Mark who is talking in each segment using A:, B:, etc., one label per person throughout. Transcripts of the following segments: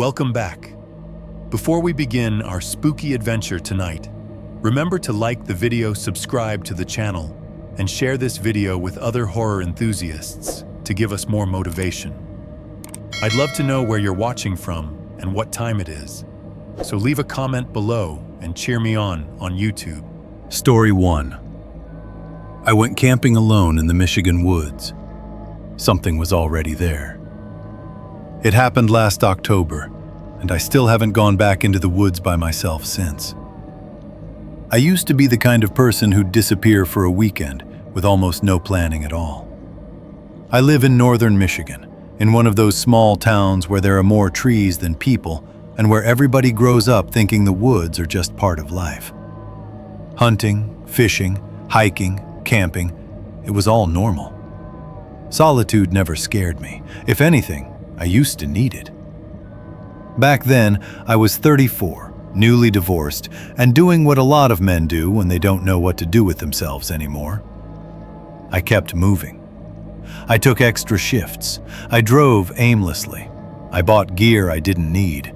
A: Welcome back. Before we begin our spooky adventure tonight, remember to like the video, subscribe to the channel, and share this video with other horror enthusiasts to give us more motivation. I'd love to know where you're watching from and what time it is, so leave a comment below and cheer me on YouTube.
B: Story 1. I went camping alone in the Michigan woods. Something was already there. It happened last October, and I still haven't gone back into the woods by myself since. I used to be the kind of person who'd disappear for a weekend with almost no planning at all. I live in northern Michigan, in one of those small towns where there are more trees than people and where everybody grows up thinking the woods are just part of life. Hunting, fishing, hiking, camping, it was all normal. Solitude never scared me. If anything, I used to need it. Back then, I was 34, newly divorced, and doing what a lot of men do when they don't know what to do with themselves anymore. I kept moving. I took extra shifts. I drove aimlessly. I bought gear I didn't need.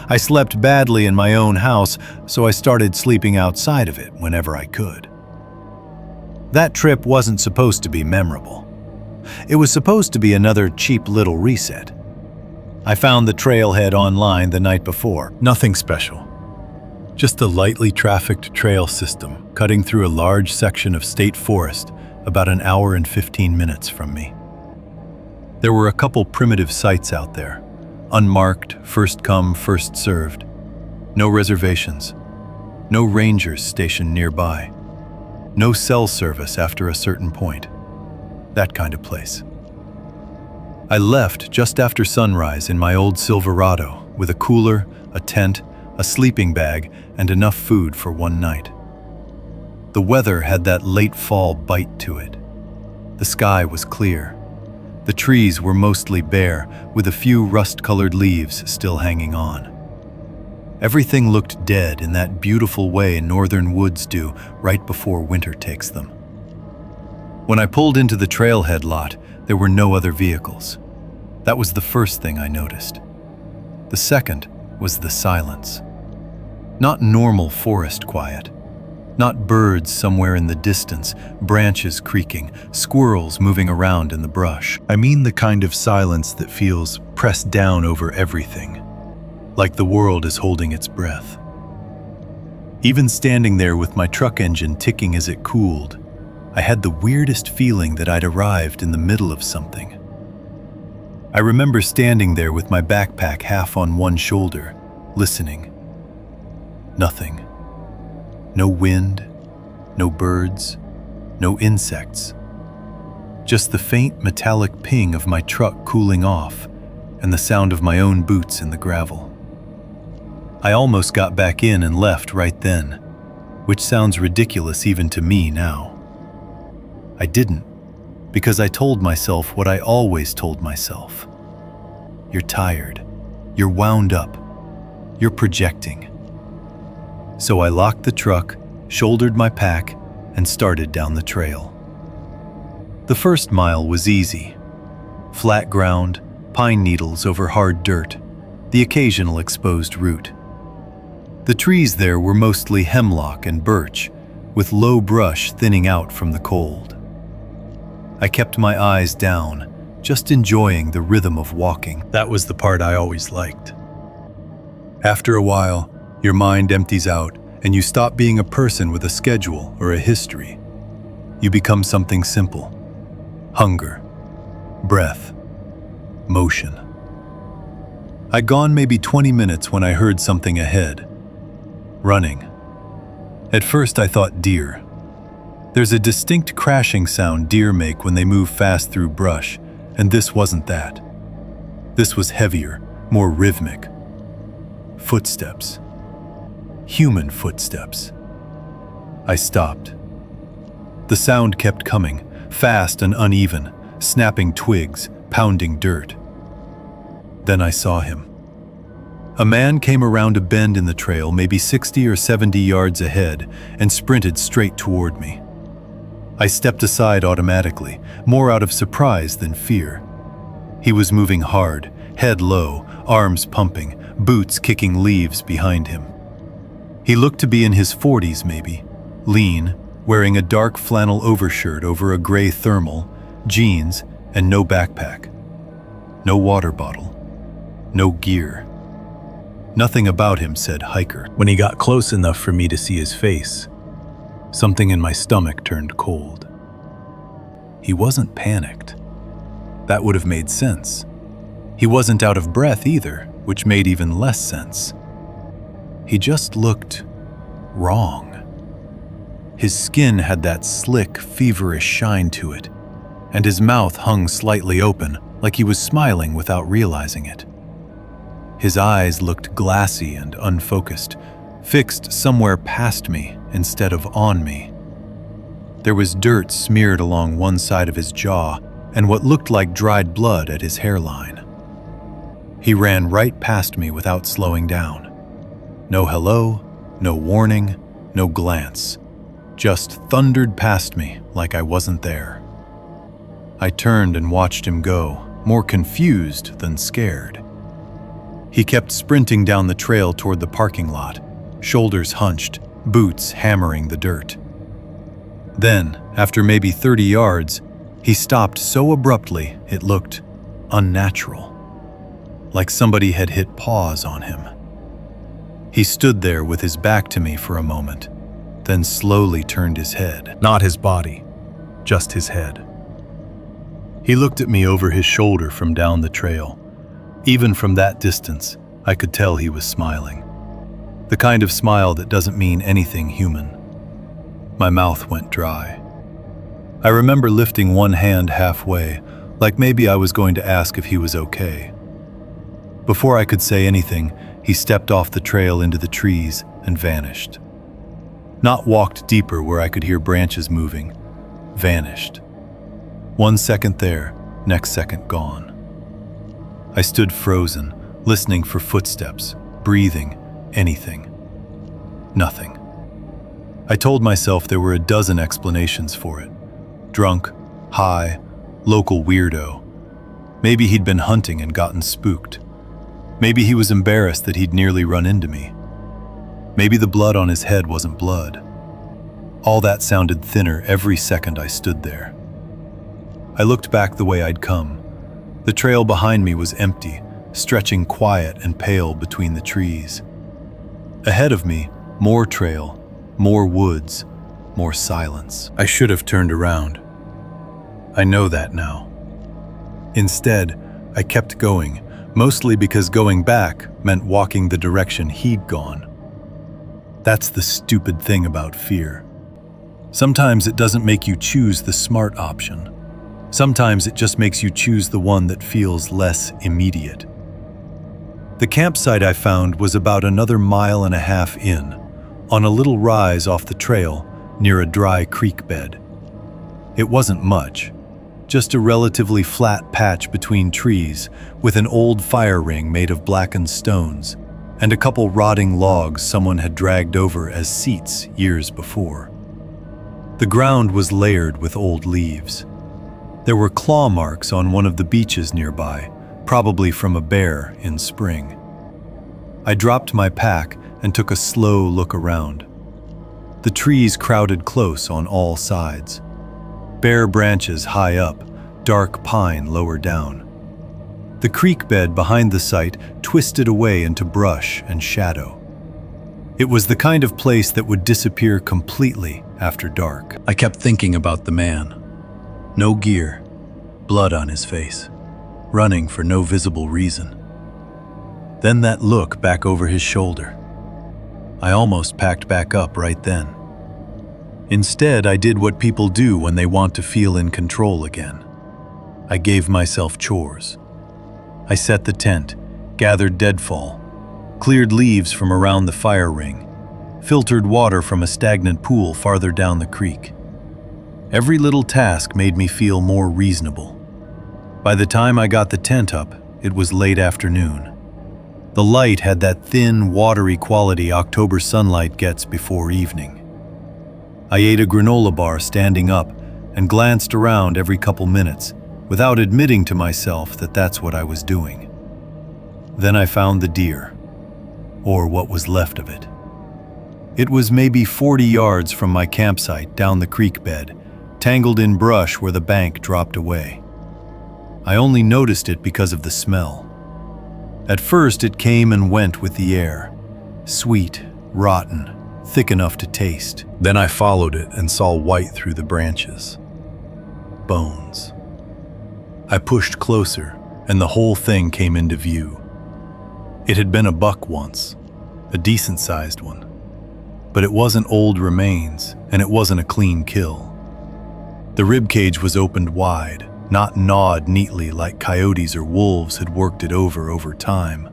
B: I slept badly in my own house, so I started sleeping outside of it whenever I could. That trip wasn't supposed to be memorable. It was supposed to be another cheap little reset. I found the trailhead online the night before. Nothing special. Just a lightly trafficked trail system cutting through a large section of state forest about an hour and 15 minutes from me. There were a couple primitive sites out there. Unmarked, first come, first served. No reservations. No rangers stationed nearby. No cell service after a certain point. That kind of place. I left just after sunrise in my old Silverado with a cooler, a tent, a sleeping bag, and enough food for one night. The weather had that late fall bite to it. The sky was clear. The trees were mostly bare, with a few rust-colored leaves still hanging on. Everything looked dead in that beautiful way northern woods do right before winter takes them. When I pulled into the trailhead lot, there were no other vehicles. That was the first thing I noticed. The second was the silence. Not normal forest quiet. Not birds somewhere in the distance, branches creaking, squirrels moving around in the brush. I mean the kind of silence that feels pressed down over everything, like the world is holding its breath. Even standing there with my truck engine ticking as it cooled, I had the weirdest feeling that I'd arrived in the middle of something. I remember standing there with my backpack half on one shoulder, listening. Nothing. No wind, no birds, no insects. Just the faint metallic ping of my truck cooling off and the sound of my own boots in the gravel. I almost got back in and left right then, which sounds ridiculous even to me now. I didn't, because I told myself what I always told myself. You're tired. You're wound up. You're projecting. So I locked the truck, shouldered my pack, and started down the trail. The first mile was easy. Flat ground, pine needles over hard dirt, the occasional exposed root. The trees there were mostly hemlock and birch, with low brush thinning out from the cold. I kept my eyes down, just enjoying the rhythm of walking. That was the part I always liked. After a while, your mind empties out and you stop being a person with a schedule or a history. You become something simple. Hunger, breath, motion. I'd gone maybe 20 minutes when I heard something ahead. Running. At first I thought deer. There's a distinct crashing sound deer make when they move fast through brush, and this wasn't that. This was heavier, more rhythmic. Footsteps. Human footsteps. I stopped. The sound kept coming, fast and uneven, snapping twigs, pounding dirt. Then I saw him. A man came around a bend in the trail, maybe 60 or 70 yards ahead, and sprinted straight toward me. I stepped aside automatically, more out of surprise than fear. He was moving hard, head low, arms pumping, boots kicking leaves behind him. He looked to be in his 40s maybe, lean, wearing a dark flannel overshirt over a gray thermal, jeans, and no backpack. No water bottle. No gear. Nothing about him said hiker. When he got close enough for me to see his face, something in my stomach turned cold. He wasn't panicked. That would have made sense. He wasn't out of breath either, which made even less sense. He just looked wrong. His skin had that slick, feverish shine to it, and his mouth hung slightly open, like he was smiling without realizing it. His eyes looked glassy and unfocused, fixed somewhere past me instead of on me. There was dirt smeared along one side of his jaw and what looked like dried blood at his hairline. He ran right past me without slowing down. No hello, no warning, no glance. Just thundered past me like I wasn't there. I turned and watched him go, more confused than scared. He kept sprinting down the trail toward the parking lot, shoulders hunched, boots hammering the dirt. Then, after maybe 30 yards, he stopped so abruptly it looked unnatural, like somebody had hit pause on him. He stood there with his back to me for a moment, then slowly turned his head. Not his body, just his head. He looked at me over his shoulder from down the trail. Even from that distance, I could tell he was smiling. The kind of smile that doesn't mean anything human. My mouth went dry. I remember lifting one hand halfway, like maybe I was going to ask if he was okay. Before I could say anything, he stepped off the trail into the trees and vanished. Not walked deeper where I could hear branches moving. Vanished. 1 second there, next second gone. I stood frozen, listening for footsteps, breathing, anything. Nothing. I told myself there were a dozen explanations for it. Drunk, high, local weirdo. Maybe he'd been hunting and gotten spooked. Maybe he was embarrassed that he'd nearly run into me. Maybe the blood on his head wasn't blood. All that sounded thinner every second I stood there. I looked back the way I'd come. The trail behind me was empty, stretching quiet and pale between the trees. Ahead of me, more trail, more woods, more silence. I should have turned around. I know that now. Instead, I kept going, mostly because going back meant walking the direction he'd gone. That's the stupid thing about fear. Sometimes it doesn't make you choose the smart option. Sometimes it just makes you choose the one that feels less immediate. The campsite I found was about another 1.5 miles in, on a little rise off the trail near a dry creek bed. It wasn't much, just a relatively flat patch between trees with an old fire ring made of blackened stones and a couple rotting logs someone had dragged over as seats years before. The ground was layered with old leaves. There were claw marks on one of the beaches nearby, probably from a bear in spring. I dropped my pack and took a slow look around. The trees crowded close on all sides. Bare branches high up, dark pine lower down. The creek bed behind the site twisted away into brush and shadow. It was the kind of place that would disappear completely after dark. I kept thinking about the man. No gear, blood on his face, running for no visible reason. Then that look back over his shoulder. I almost packed back up right then. Instead, I did what people do when they want to feel in control again. I gave myself chores. I set the tent, gathered deadfall, cleared leaves from around the fire ring, filtered water from a stagnant pool farther down the creek. Every little task made me feel more reasonable. By the time I got the tent up, it was late afternoon. The light had that thin, watery quality October sunlight gets before evening. I ate a granola bar standing up and glanced around every couple minutes, without admitting to myself that that's what I was doing. Then I found the deer, or what was left of it. It was maybe 40 yards from my campsite down the creek bed, tangled in brush where the bank dropped away. I only noticed it because of the smell. At first it came and went with the air, sweet, rotten, thick enough to taste. Then I followed it and saw white through the branches. Bones. I pushed closer, and the whole thing came into view. It had been a buck once, a decent-sized one. But it wasn't old remains, and it wasn't a clean kill. The ribcage was opened wide, not gnawed neatly like coyotes or wolves had worked it over time,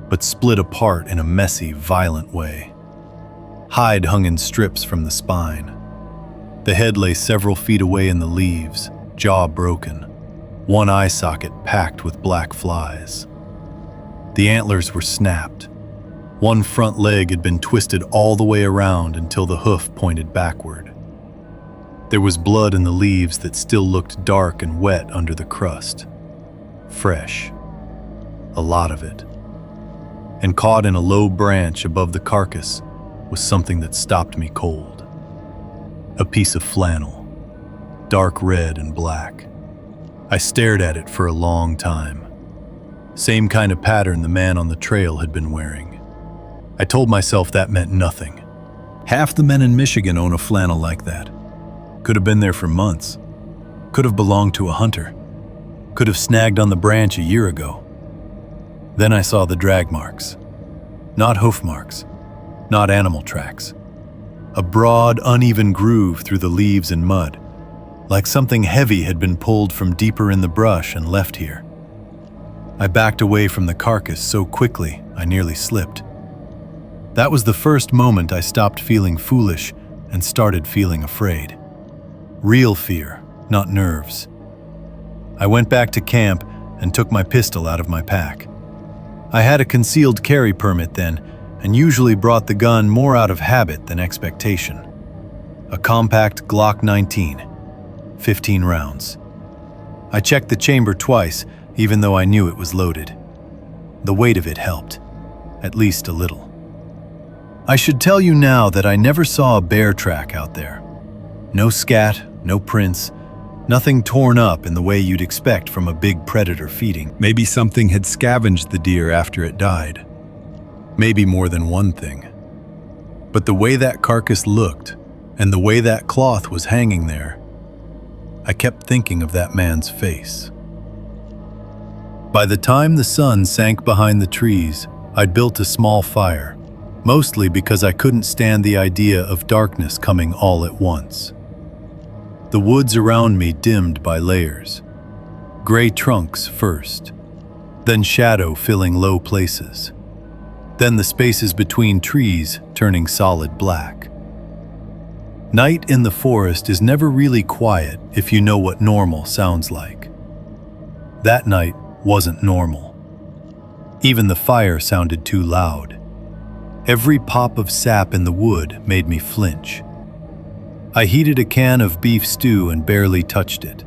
B: but split apart in a messy, violent way. Hide hung in strips from the spine. The head lay several feet away in the leaves, jaw broken, one eye socket packed with black flies. The antlers were snapped. One front leg had been twisted all the way around until the hoof pointed backward. There was blood in the leaves that still looked dark and wet under the crust. Fresh. A lot of it. And caught in a low branch above the carcass was something that stopped me cold. A piece of flannel, dark red and black. I stared at it for a long time. Same kind of pattern the man on the trail had been wearing. I told myself that meant nothing. Half the men in Michigan own a flannel like that. Could have been there for months. Could have belonged to a hunter. Could have snagged on the branch a year ago. Then I saw the drag marks. Not hoof marks. Not animal tracks. A broad, uneven groove through the leaves and mud, like something heavy had been pulled from deeper in the brush and left here. I backed away from the carcass so quickly I nearly slipped. That was the first moment I stopped feeling foolish and started feeling afraid. Real fear, not nerves. I went back to camp and took my pistol out of my pack. I had a concealed carry permit then, and usually brought the gun more out of habit than expectation. A compact Glock 19, 15 rounds. I checked the chamber twice, even though I knew it was loaded. The weight of it helped, at least a little. I should tell you now that I never saw a bear track out there. No scat, no prints, nothing torn up in the way you'd expect from a big predator feeding. Maybe something had scavenged the deer after it died. Maybe more than one thing. But the way that carcass looked, and the way that cloth was hanging there, I kept thinking of that man's face. By the time the sun sank behind the trees, I'd built a small fire, mostly because I couldn't stand the idea of darkness coming all at once. The woods around me dimmed by layers. Gray trunks first, then shadow filling low places, then the spaces between trees turning solid black. Night in the forest is never really quiet if you know what normal sounds like. That night wasn't normal. Even the fire sounded too loud. Every pop of sap in the wood made me flinch. I heated a can of beef stew and barely touched it.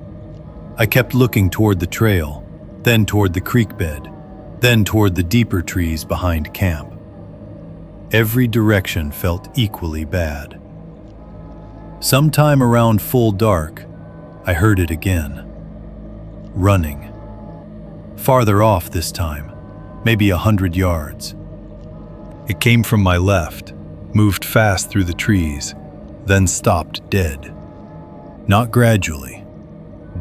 B: I kept looking toward the trail, then toward the creek bed, then toward the deeper trees behind camp. Every direction felt equally bad. Sometime around full dark, I heard it again. Running. Farther off this time, maybe 100 yards. It came from my left, moved fast through the trees, then stopped dead. Not gradually,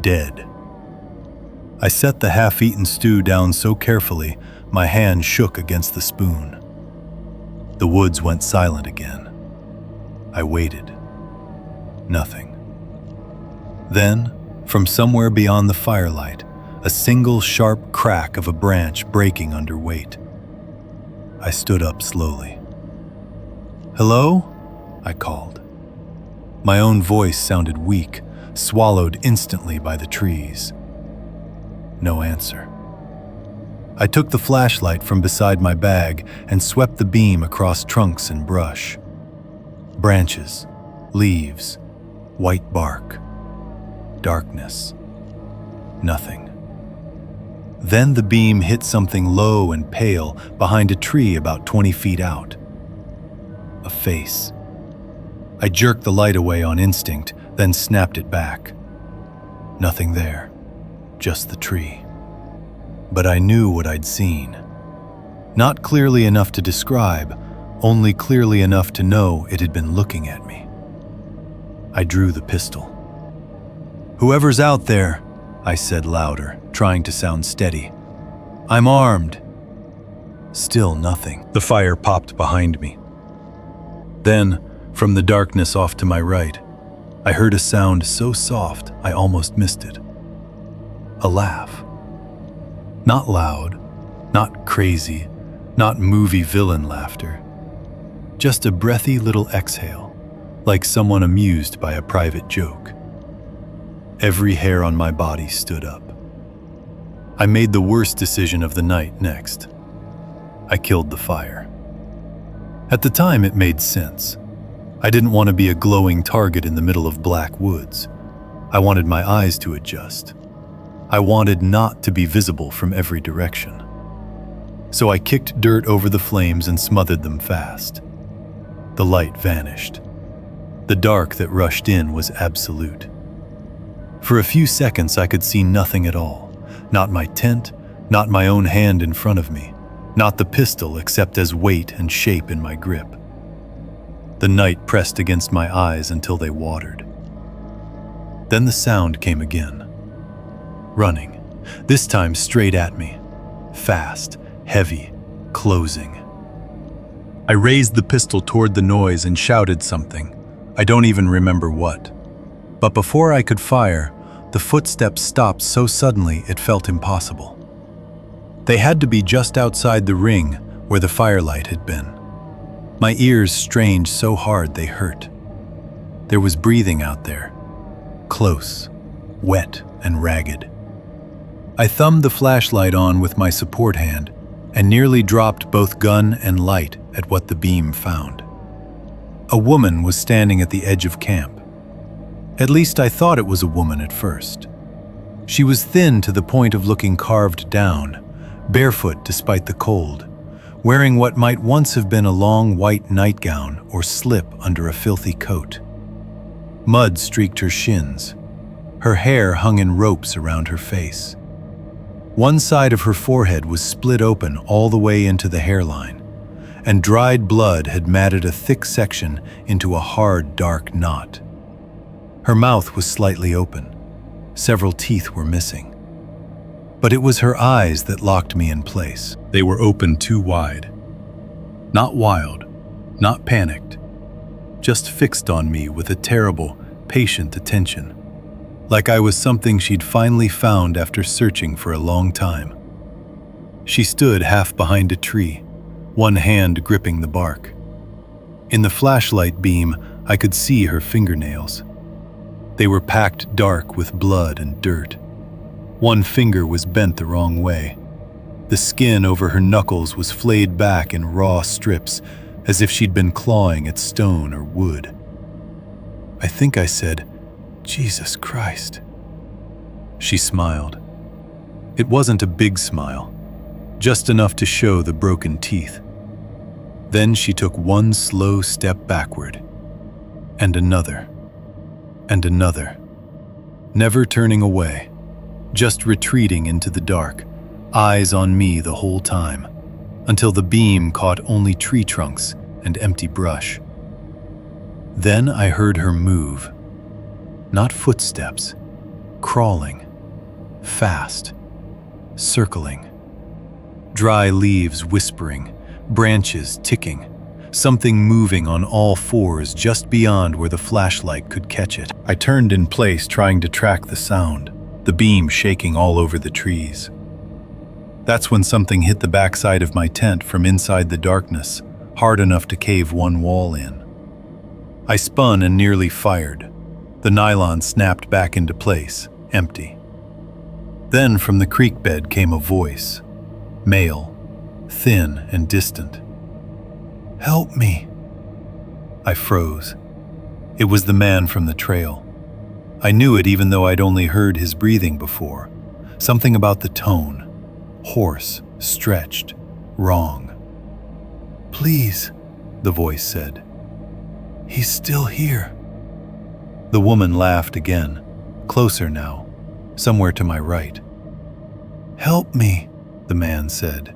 B: dead. I set the half-eaten stew down so carefully, my hand shook against the spoon. The woods went silent again. I waited. Nothing. Then, from somewhere beyond the firelight, a single sharp crack of a branch breaking under weight. I stood up slowly. "Hello?" I called. My own voice sounded weak, swallowed instantly by the trees. No answer. I took the flashlight from beside my bag and swept the beam across trunks and brush. Branches, leaves, white bark, darkness, nothing. Then the beam hit something low and pale behind a tree about 20 feet out. A face. I jerked the light away on instinct, then snapped it back. Nothing there, just the tree. But I knew what I'd seen. Not clearly enough to describe, only clearly enough to know it had been looking at me. I drew the pistol. "Whoever's out there," I said louder, trying to sound steady. "I'm armed." Still nothing. The fire popped behind me. Then, from the darkness off to my right, I heard a sound so soft I almost missed it. A laugh. Not loud, not crazy, not movie villain laughter. Just a breathy little exhale, like someone amused by a private joke. Every hair on my body stood up. I made the worst decision of the night next. I killed the fire. At the time, it made sense. I didn't want to be a glowing target in the middle of black woods. I wanted my eyes to adjust. I wanted not to be visible from every direction. So I kicked dirt over the flames and smothered them fast. The light vanished. The dark that rushed in was absolute. For a few seconds, I could see nothing at all. Not my tent, not my own hand in front of me, not the pistol except as weight and shape in my grip. The night pressed against my eyes until they watered. Then the sound came again. Running, this time straight at me. Fast, heavy, closing. I raised the pistol toward the noise and shouted something. I don't even remember what. But before I could fire, the footsteps stopped so suddenly it felt impossible. They had to be just outside the ring where the firelight had been. My ears strained so hard they hurt. There was breathing out there, close, wet and ragged. I thumbed the flashlight on with my support hand and nearly dropped both gun and light at what the beam found. A woman was standing at the edge of camp. At least I thought it was a woman at first. She was thin to the point of looking carved down, barefoot despite the cold, wearing what might once have been a long white nightgown or slip under a filthy coat. Mud streaked her shins. Her hair hung in ropes around her face. One side of her forehead was split open all the way into the hairline, and dried blood had matted a thick section into a hard, dark knot. Her mouth was slightly open. Several teeth were missing. But it was her eyes that locked me in place. They were open too wide. Not wild, not panicked, just fixed on me with a terrible, patient attention, like I was something she'd finally found after searching for a long time. She stood half behind a tree, one hand gripping the bark. In the flashlight beam, I could see her fingernails. They were packed dark with blood and dirt. One finger was bent the wrong way. The skin over her knuckles was flayed back in raw strips, as if she'd been clawing at stone or wood. I think I said, "Jesus Christ." She smiled. It wasn't a big smile, just enough to show the broken teeth. Then she took one slow step backward, and another, and another, never turning away, just retreating into the dark, eyes on me the whole time, until the beam caught only tree trunks and empty brush. Then I heard her move. Not footsteps, crawling, fast, circling. Dry leaves whispering, branches ticking, something moving on all fours just beyond where the flashlight could catch it. I turned in place trying to track the sound, the beam shaking all over the trees. That's when something hit the backside of my tent from inside the darkness, hard enough to cave one wall in. I spun and nearly fired. The nylon snapped back into place, empty. Then from the creek bed came a voice, male, thin and distant. "Help me." I froze. It was the man from the trail. I knew it even though I'd only heard his breathing before. Something about the tone, hoarse, stretched, wrong. "Please," the voice said. "He's still here." The woman laughed again, closer now, somewhere to my right. "Help me," the man said,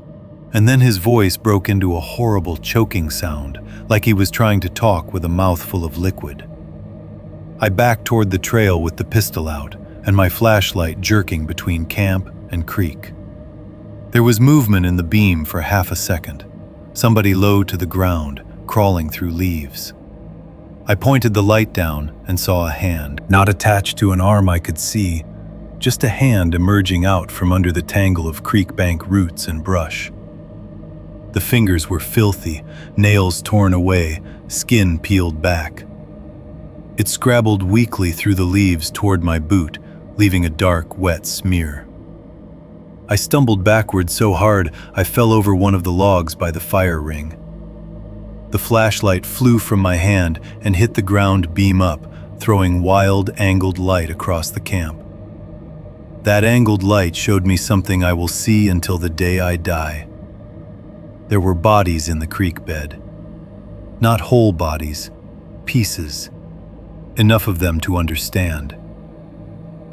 B: and then his voice broke into a horrible choking sound, like he was trying to talk with a mouthful of liquid. I backed toward the trail with the pistol out and my flashlight jerking between camp and creek. There was movement in the beam for half a second, somebody low to the ground, crawling through leaves. I pointed the light down and saw a hand, not attached to an arm I could see, just a hand emerging out from under the tangle of creek bank roots and brush. The fingers were filthy, nails torn away, skin peeled back. It scrabbled weakly through the leaves toward my boot, leaving a dark, wet smear. I stumbled backward so hard I fell over one of the logs by the fire ring. The flashlight flew from my hand and hit the ground beam up, throwing wild, angled light across the camp. That angled light showed me something I will see until the day I die. There were bodies in the creek bed. Not whole bodies, pieces. Enough of them to understand.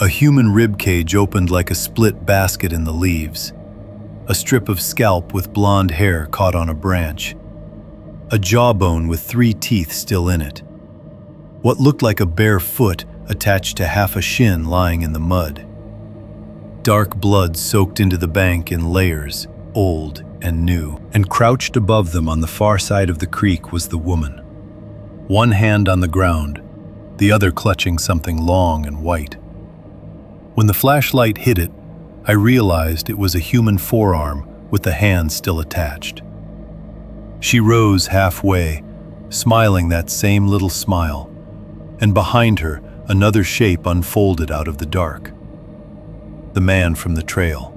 B: A human rib cage opened like a split basket in the leaves. A strip of scalp with blonde hair caught on a branch. A jawbone with 3 teeth still in it. What looked like a bare foot attached to half a shin lying in the mud. Dark blood soaked into the bank in layers, old and new, and crouched above them on the far side of the creek was the woman. One hand on the ground, the other clutching something long and white. When the flashlight hit it, I realized it was a human forearm with the hand still attached. She rose halfway, smiling that same little smile, and behind her, another shape unfolded out of the dark. The man from the trail.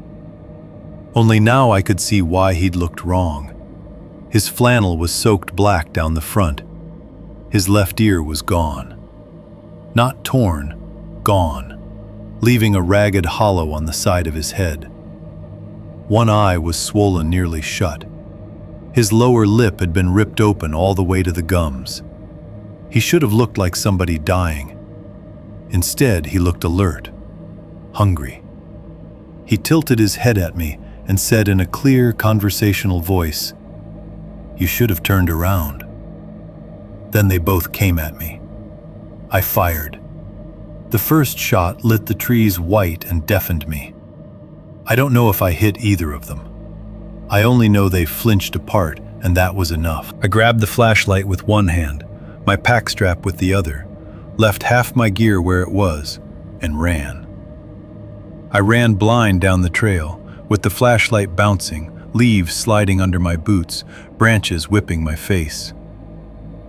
B: Only now I could see why he'd looked wrong. His flannel was soaked black down the front. His left ear was gone. Not torn, gone, leaving a ragged hollow on the side of his head. One eye was swollen nearly shut. His lower lip had been ripped open all the way to the gums. He should have looked like somebody dying. Instead, he looked alert, hungry. He tilted his head at me and said in a clear, conversational voice, "You should have turned around." Then they both came at me. I fired. The first shot lit the trees white and deafened me. I don't know if I hit either of them. I only know they flinched apart, and that was enough. I grabbed the flashlight with one hand, my pack strap with the other, left half my gear where it was, and ran. I ran blind down the trail, with the flashlight bouncing, leaves sliding under my boots, branches whipping my face.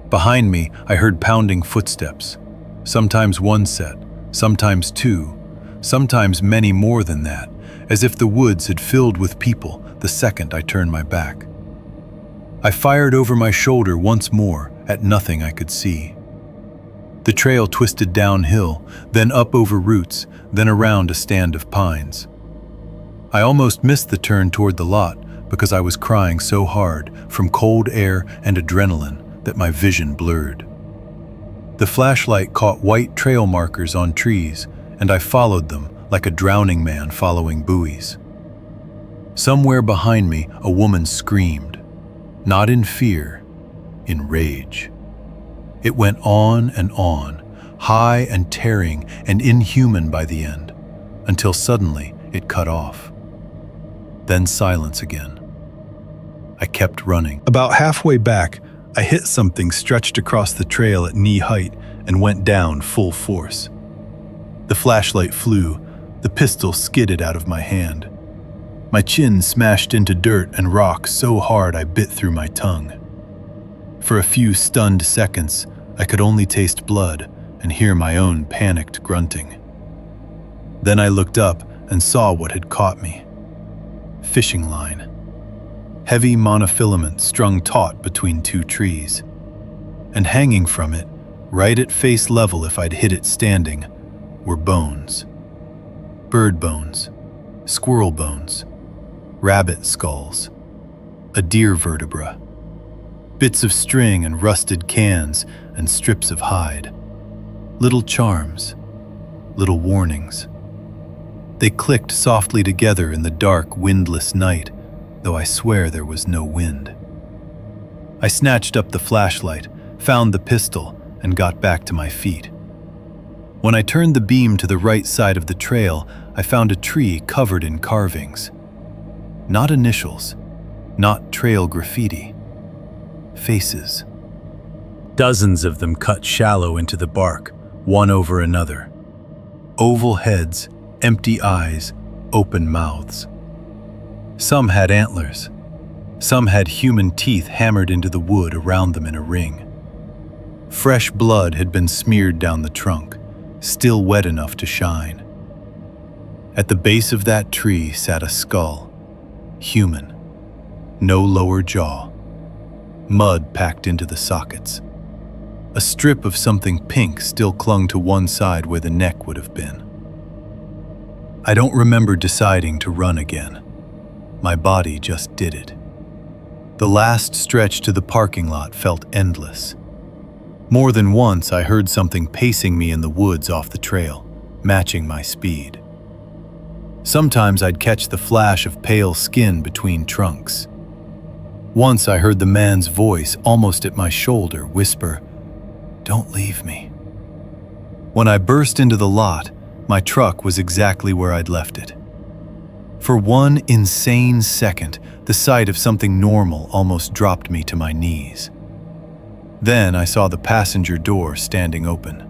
B: Behind me, I heard pounding footsteps, sometimes one set, sometimes two, sometimes many more than that, as if the woods had filled with people the second I turned my back. I fired over my shoulder once more at nothing I could see. The trail twisted downhill, then up over roots, then around a stand of pines. I almost missed the turn toward the lot because I was crying so hard from cold air and adrenaline that my vision blurred. The flashlight caught white trail markers on trees, and I followed them like a drowning man following buoys. Somewhere behind me, a woman screamed, not in fear, in rage. It went on, high and tearing and inhuman by the end, until suddenly it cut off. Then silence again. I kept running. About halfway back, I hit something stretched across the trail at knee height and went down full force. The flashlight flew, the pistol skidded out of my hand. My chin smashed into dirt and rock so hard I bit through my tongue. For a few stunned seconds, I could only taste blood and hear my own panicked grunting. Then I looked up and saw what had caught me. Fishing line. Heavy monofilament strung taut between two trees. And hanging from it, right at face level if I'd hit it standing, were bones. Bird bones, squirrel bones, rabbit skulls, a deer vertebra, bits of string and rusted cans and strips of hide, little charms, little warnings. They clicked softly together in the dark, windless night, though I swear there was no wind. I snatched up the flashlight, found the pistol, and got back to my feet. When I turned the beam to the right side of the trail, I found a tree covered in carvings. Not initials, not trail graffiti. Faces. Dozens of them cut shallow into the bark, one over another. Oval heads, empty eyes, open mouths. Some had antlers. Some had human teeth hammered into the wood around them in a ring. Fresh blood had been smeared down the trunk, still wet enough to shine. At the base of that tree sat a skull, human, no lower jaw, mud packed into the sockets. A strip of something pink still clung to one side where the neck would have been. I don't remember deciding to run again. My body just did it. The last stretch to the parking lot felt endless. More than once I heard something pacing me in the woods off the trail, matching my speed. Sometimes I'd catch the flash of pale skin between trunks. Once I heard the man's voice almost at my shoulder whisper, "Don't leave me." When I burst into the lot, my truck was exactly where I'd left it. For one insane second, the sight of something normal almost dropped me to my knees. Then I saw the passenger door standing open.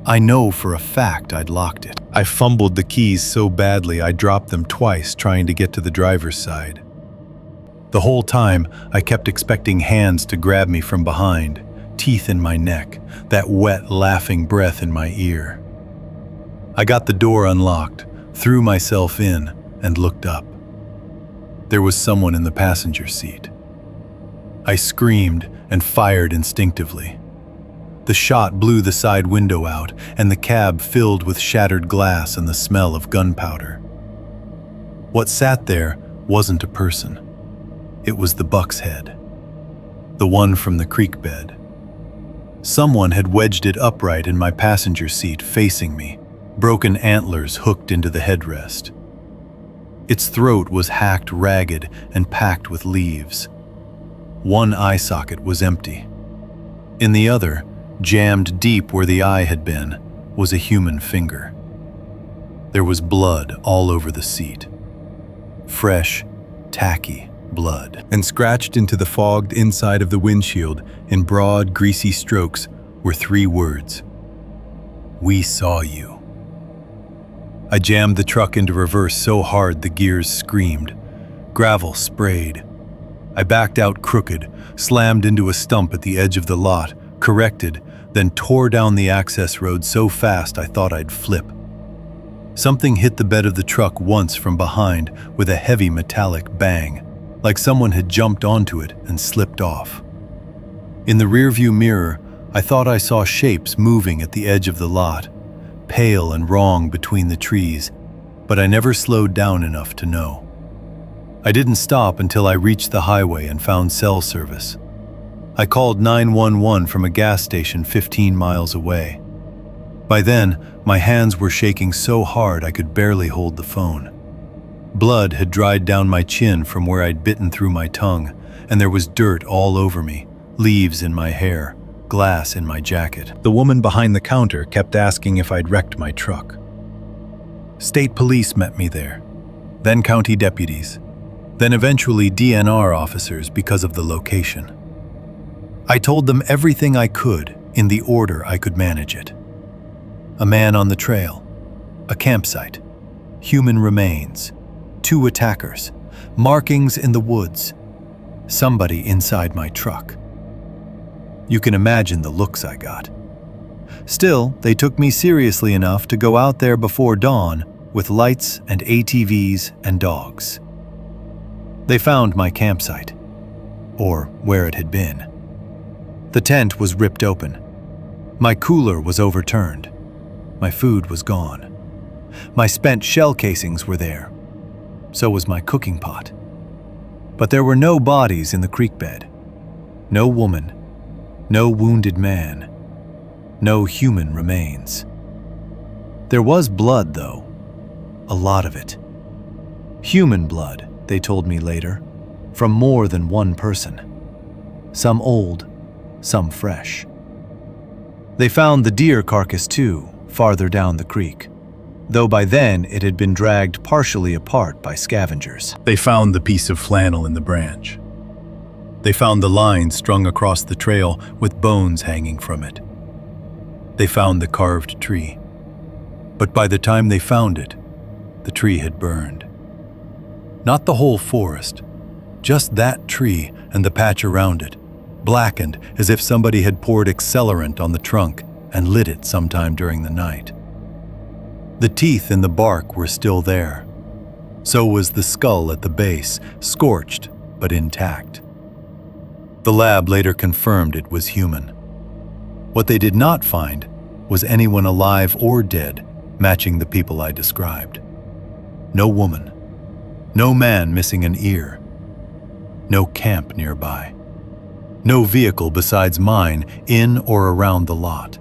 B: I know for a fact I'd locked it. I fumbled the keys so badly I dropped them twice trying to get to the driver's side. The whole time, I kept expecting hands to grab me from behind, teeth in my neck, that wet, laughing breath in my ear. I got the door unlocked, threw myself in, and looked up. There was someone in the passenger seat. I screamed and fired instinctively. The shot blew the side window out, and the cab filled with shattered glass and the smell of gunpowder. What sat there wasn't a person. It was the buck's head, the one from the creek bed. Someone had wedged it upright in my passenger seat facing me, broken antlers hooked into the headrest. Its throat was hacked ragged and packed with leaves. One eye socket was empty. In the other, jammed deep where the eye had been, was a human finger. There was blood all over the seat. Fresh, tacky blood. And scratched into the fogged inside of the windshield in broad, greasy strokes were 3 words. "We saw you." I jammed the truck into reverse so hard the gears screamed. Gravel sprayed. I backed out crooked, slammed into a stump at the edge of the lot, corrected, then tore down the access road so fast I thought I'd flip. Something hit the bed of the truck once from behind with a heavy metallic bang, like someone had jumped onto it and slipped off. In the rearview mirror, I thought I saw shapes moving at the edge of the lot, pale and wrong between the trees, but I never slowed down enough to know. I didn't stop until I reached the highway and found cell service. I called 911 from a gas station 15 miles away. By then, my hands were shaking so hard I could barely hold the phone. Blood had dried down my chin from where I'd bitten through my tongue, and there was dirt all over me, leaves in my hair, glass in my jacket. The woman behind the counter kept asking if I'd wrecked my truck. State police met me there, then county deputies, then eventually DNR officers because of the location. I told them everything I could in the order I could manage it. A man on the trail, a campsite, human remains, 2 attackers, markings in the woods, somebody inside my truck. You can imagine the looks I got. Still, they took me seriously enough to go out there before dawn with lights and ATVs and dogs. They found my campsite, or where it had been. The tent was ripped open. My cooler was overturned. My food was gone. My spent shell casings were there. So was my cooking pot. But there were no bodies in the creek bed. No woman, no wounded man, no human remains. There was blood, though. A lot of it. Human blood, they told me later, from more than one person. Some old, some fresh. They found the deer carcass too, farther down the creek, though by then it had been dragged partially apart by scavengers.
C: They found the piece of flannel in the branch. They found the line strung across the trail with bones hanging from it. They found the carved tree. But by the time they found it, the tree had burned. Not the whole forest, just that tree and the patch around it, blackened as if somebody had poured accelerant on the trunk and lit it sometime during the night. The teeth in the bark were still there. So was the skull at the base, scorched but intact. The lab later confirmed it was human. What they did not find was anyone alive or dead matching the people I described. No woman, no man missing an ear, no camp nearby, no vehicle besides mine in or around the lot.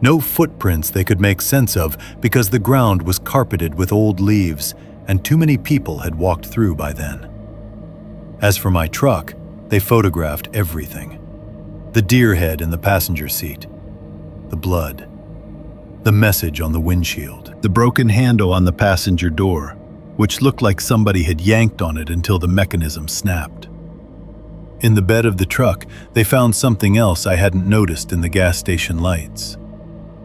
C: No footprints they could make sense of because the ground was carpeted with old leaves and too many people had walked through by then. As for my truck, they photographed everything. The deer head in the passenger seat, the blood, the message on the windshield, the broken handle on the passenger door, which looked like somebody had yanked on it until the mechanism snapped. In the bed of the truck, they found something else I hadn't noticed in the gas station lights.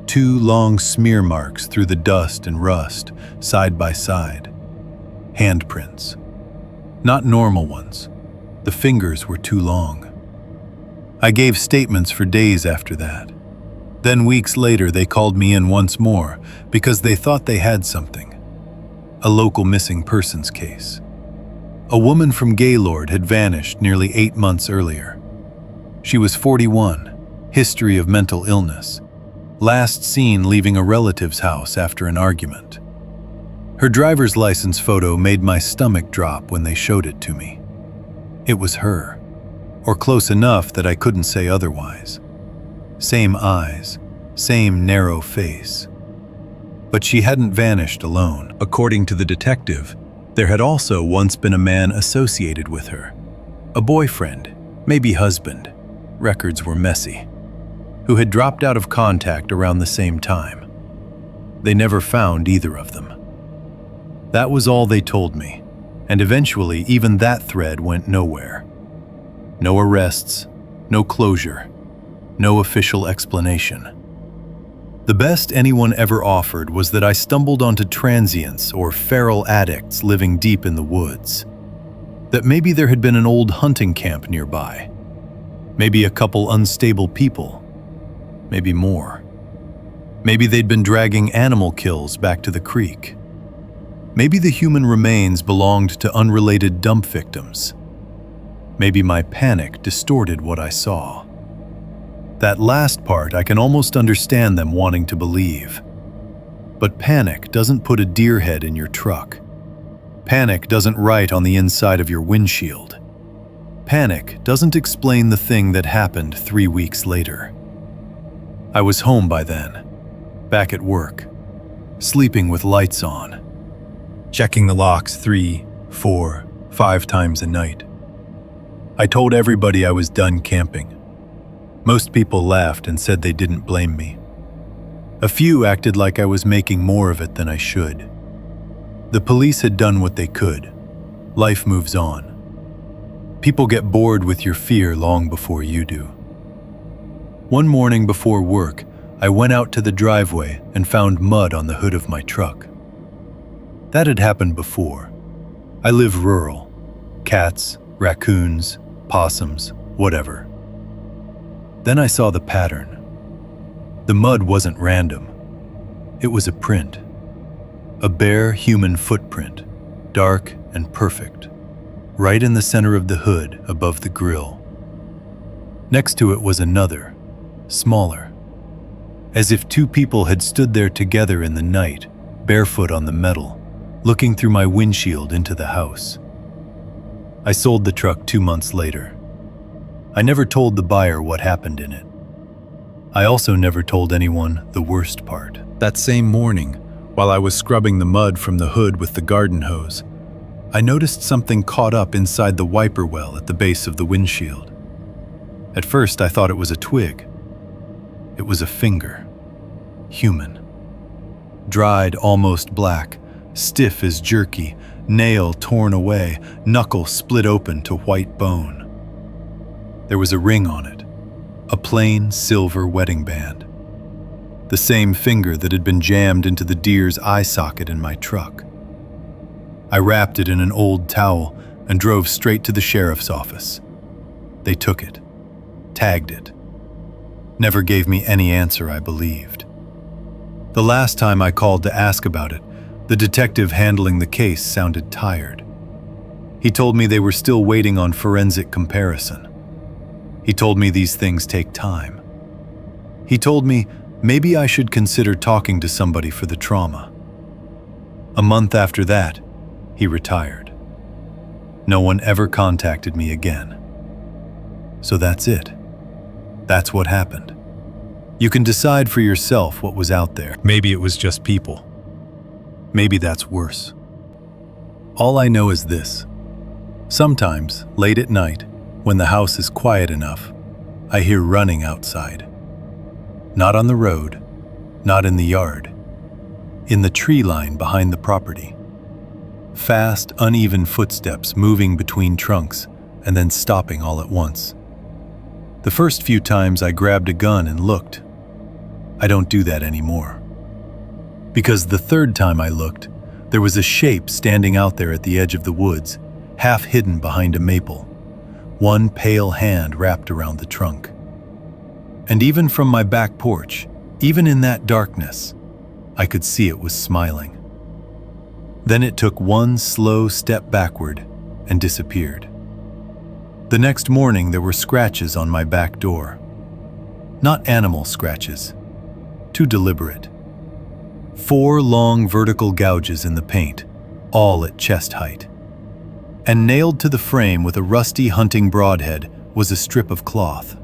C: 2 long smear marks through the dust and rust, side by side. Handprints. Not normal ones. The fingers were too long. I gave statements for days after that. Then weeks later, they called me in once more because they thought they had something. A local missing persons case. A woman from Gaylord had vanished nearly 8 months earlier. She was 41, history of mental illness. Last seen leaving a relative's house after an argument. Her driver's license photo made my stomach drop when they showed it to me. It was her, or close enough that I couldn't say otherwise. Same eyes, same narrow face. But she hadn't vanished alone. According to the detective, there had also once been a man associated with her. A boyfriend, maybe husband, records were messy, who had dropped out of contact around the same time. They never found either of them. That was all they told me, and eventually even that thread went nowhere. No arrests, no closure, no official explanation. The best anyone ever offered was that I stumbled onto transients or feral addicts living deep in the woods. That maybe there had been an old hunting camp nearby. Maybe a couple unstable people. Maybe more. Maybe they'd been dragging animal kills back to the creek. Maybe the human remains belonged to unrelated dump victims. Maybe my panic distorted what I saw. That last part I can almost understand them wanting to believe. But panic doesn't put a deer head in your truck. Panic doesn't write on the inside of your windshield. Panic doesn't explain the thing that happened 3 weeks later. I was home by then, back at work, sleeping with lights on, checking the locks 3, 4, 5 times a night. I told everybody I was done camping. Most people laughed and said they didn't blame me. A few acted like I was making more of it than I should. The police had done what they could. Life moves on. People get bored with your fear long before you do. One morning before work, I went out to the driveway and found mud on the hood of my truck. That had happened before. I live rural. Cats, raccoons, possums, whatever. Then I saw the pattern. The mud wasn't random. It was a print. A bare human footprint, dark and perfect, right in the center of the hood above the grill. Next to it was another, smaller, as if 2 people had stood there together in the night, barefoot on the metal,
B: looking through my windshield into the house. I sold the truck 2 months later. I never told the buyer what happened in it. I also never told anyone the worst part. That same morning, while I was scrubbing the mud from the hood with the garden hose, I noticed something caught up inside the wiper well at the base of the windshield. At first, I thought it was a twig. It was a finger. Human. Dried, almost black, stiff as jerky, nail torn away, knuckle split open to white bone. There was a ring on it, a plain silver wedding band. The same finger that had been jammed into the deer's eye socket in my truck. I wrapped it in an old towel and drove straight to the sheriff's office. They took it, tagged it. Never gave me any answer I believed. The last time I called to ask about it, the detective handling the case sounded tired. He told me they were still waiting on forensic comparison. He told me these things take time. He told me maybe I should consider talking to somebody for the trauma. A month after that, he retired. No one ever contacted me again. So that's it. That's what happened. You can decide for yourself what was out there. Maybe it was just people. Maybe that's worse. All I know is this. Sometimes, late at night, when the house is quiet enough, I hear running outside. Not on the road, not in the yard, in the tree line behind the property. Fast, uneven footsteps moving between trunks and then stopping all at once. The first few times I grabbed a gun and looked. I don't do that anymore. Because the third time I looked, there was a shape standing out there at the edge of the woods, half hidden behind a maple, one pale hand wrapped around the trunk. And even from my back porch, even in that darkness, I could see it was smiling. Then it took one slow step backward and disappeared. The next morning there were scratches on my back door. Not animal scratches. Too deliberate. 4 long vertical gouges in the paint, all at chest height. And nailed to the frame with a rusty hunting broadhead was a strip of cloth.